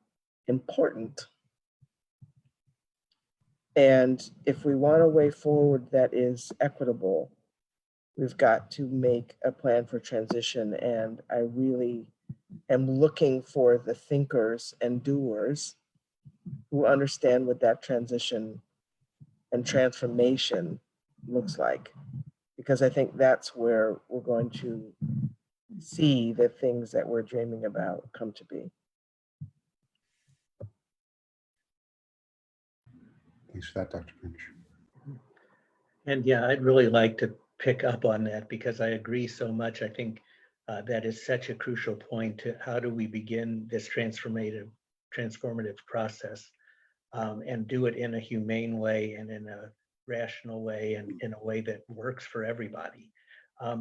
important. And if we want a way forward that is equitable, we've got to make a plan for transition. And I really am looking for the thinkers and doers who understand what that transition and transformation looks like. Because I think that's where we're going to see the things that we're dreaming about come to be. Thanks for that, Dr. Finch. And yeah, I'd really like to pick up on that because I agree so much. I think that is such a crucial point to how do we begin this transformative process and do it in a humane way and in a rational way and in a way that works for everybody. I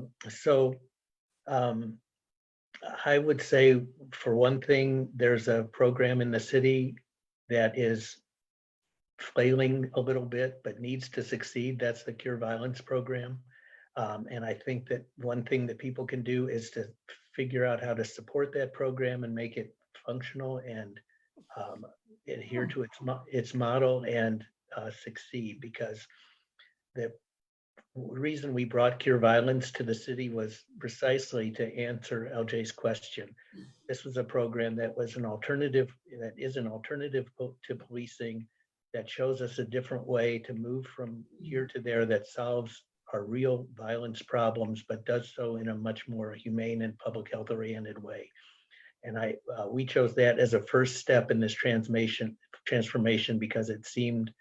would say, for one thing, there's a program in the city that is flailing a little bit, but needs to succeed. That's the Cure Violence program. And I think that one thing that people can do is to figure out how to support that program and make it functional and adhere to its model and succeed, because the reason we brought Cure Violence to the city was precisely to answer LJ's question. This was a program that was an alternative, that is an alternative to policing, that shows us a different way to move from here to there, that solves our real violence problems, but does so in a much more humane and public health oriented way. And we chose that as a first step in this transformation because it seemed,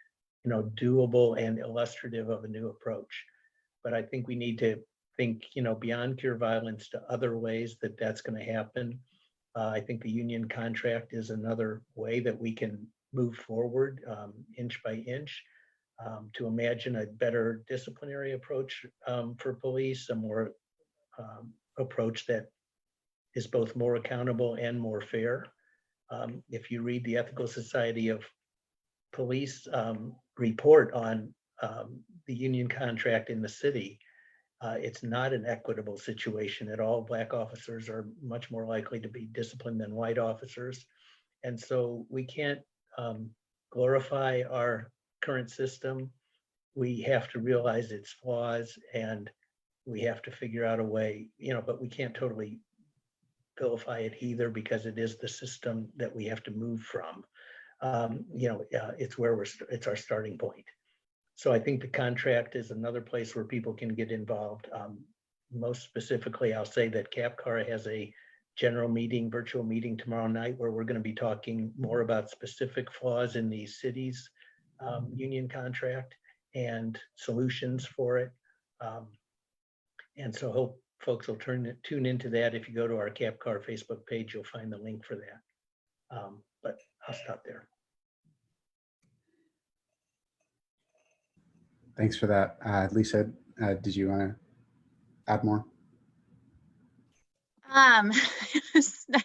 doable and illustrative of a new approach. But I think we need to think, beyond pure violence to other ways that that's going to happen. I think the union contract is another way that we can move forward inch by inch to imagine a better disciplinary approach for police, a more approach that is both more accountable and more fair. If you read the Ethical Society of Police report on the union contract in the city, it's not an equitable situation at all. Black officers are much more likely to be disciplined than white officers. And so we can't glorify our current system. We have to realize its flaws, and we have to figure out a way, but we can't totally vilify it either, because it is the system that we have to move from. It's where it's our starting point. So I think the contract is another place where people can get involved. Most specifically, I'll say that CAPCAR has a general meeting, virtual meeting tomorrow night, where we're going to be talking more about specific flaws in the city's union contract and solutions for it. And so hope folks will tune into that. If you go to our CAPCAR Facebook page, you'll find the link for that. But I'll stop there. Thanks for that. Lisa, did you want to add more? I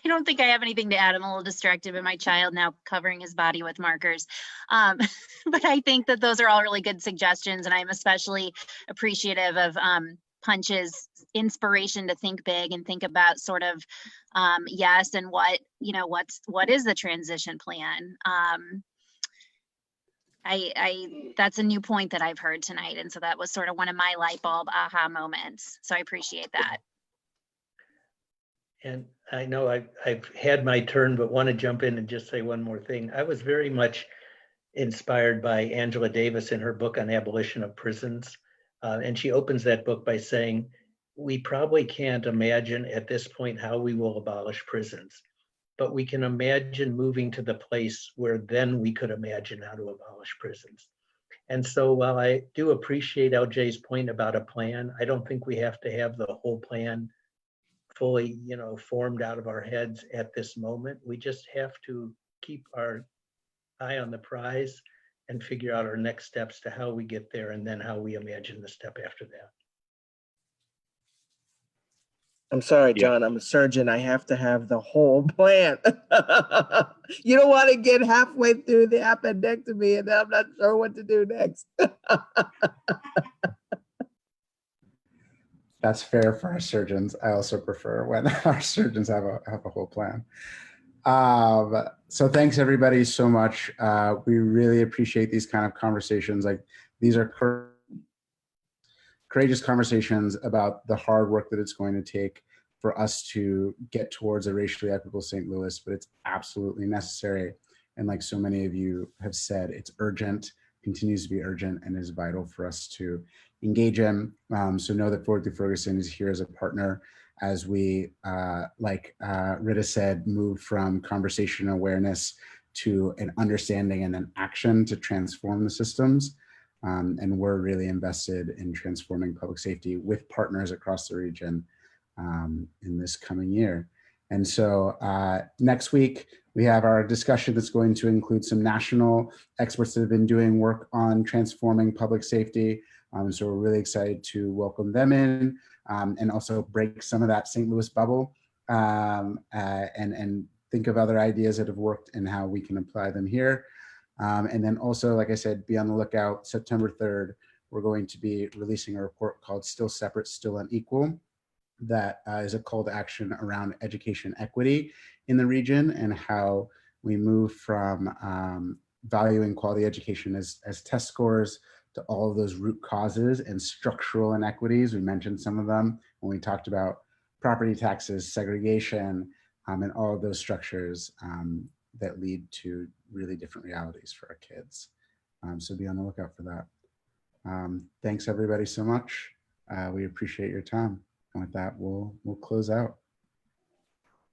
don't think I have anything to add. I'm a little distracted by my child now covering his body with markers. But I think that those are all really good suggestions, and I'm especially appreciative of Punch's inspiration to think big and think about sort of yes, and what is the transition plan. That's a new point that I've heard tonight, and so that was sort of one of my light bulb aha moments. So I appreciate that. And I know I've had my turn, but want to jump in and just say one more thing. I was very much inspired by Angela Davis in her book on abolition of prisons. And she opens that book by saying, we probably can't imagine at this point how we will abolish prisons, but we can imagine moving to the place where then we could imagine how to abolish prisons. And so while I do appreciate LJ's point about a plan, I don't think we have to have the whole plan fully, formed out of our heads at this moment. We just have to keep our eye on the prize and figure out our next steps to how we get there, and then how we imagine the step after that. I'm sorry, John, I'm a surgeon. I have to have the whole plan. You don't want to get halfway through the appendectomy and then I'm not sure what to do next. That's fair for our surgeons. I also prefer when our surgeons have a whole plan. So thanks everybody so much. We really appreciate these kind of conversations. Like, these are courageous conversations about the hard work that it's going to take for us to get towards a racially equitable St. Louis, but it's absolutely necessary. And like so many of you have said, it's urgent, continues to be urgent, and is vital for us to engage in. So know that Forward Through Ferguson is here as a partner as we, like Rita said, move from conversation awareness to an understanding and an action to transform the systems. And we're really invested in transforming public safety with partners across the region in this coming year. And so next week, we have our discussion that's going to include some national experts that have been doing work on transforming public safety. So we're really excited to welcome them in and also break some of that St. Louis bubble and think of other ideas that have worked and how we can apply them here. And then also, like I said, be on the lookout. September 3rd, we're going to be releasing a report called Still Separate, Still Unequal. That is a call to action around education equity in the region and how we move from valuing quality education as test scores to all of those root causes and structural inequities. We mentioned some of them when we talked about property taxes, segregation, and all of those structures that lead to really different realities for our kids. So be on the lookout for that. Thanks everybody so much. We appreciate your time. And with that, we'll close out.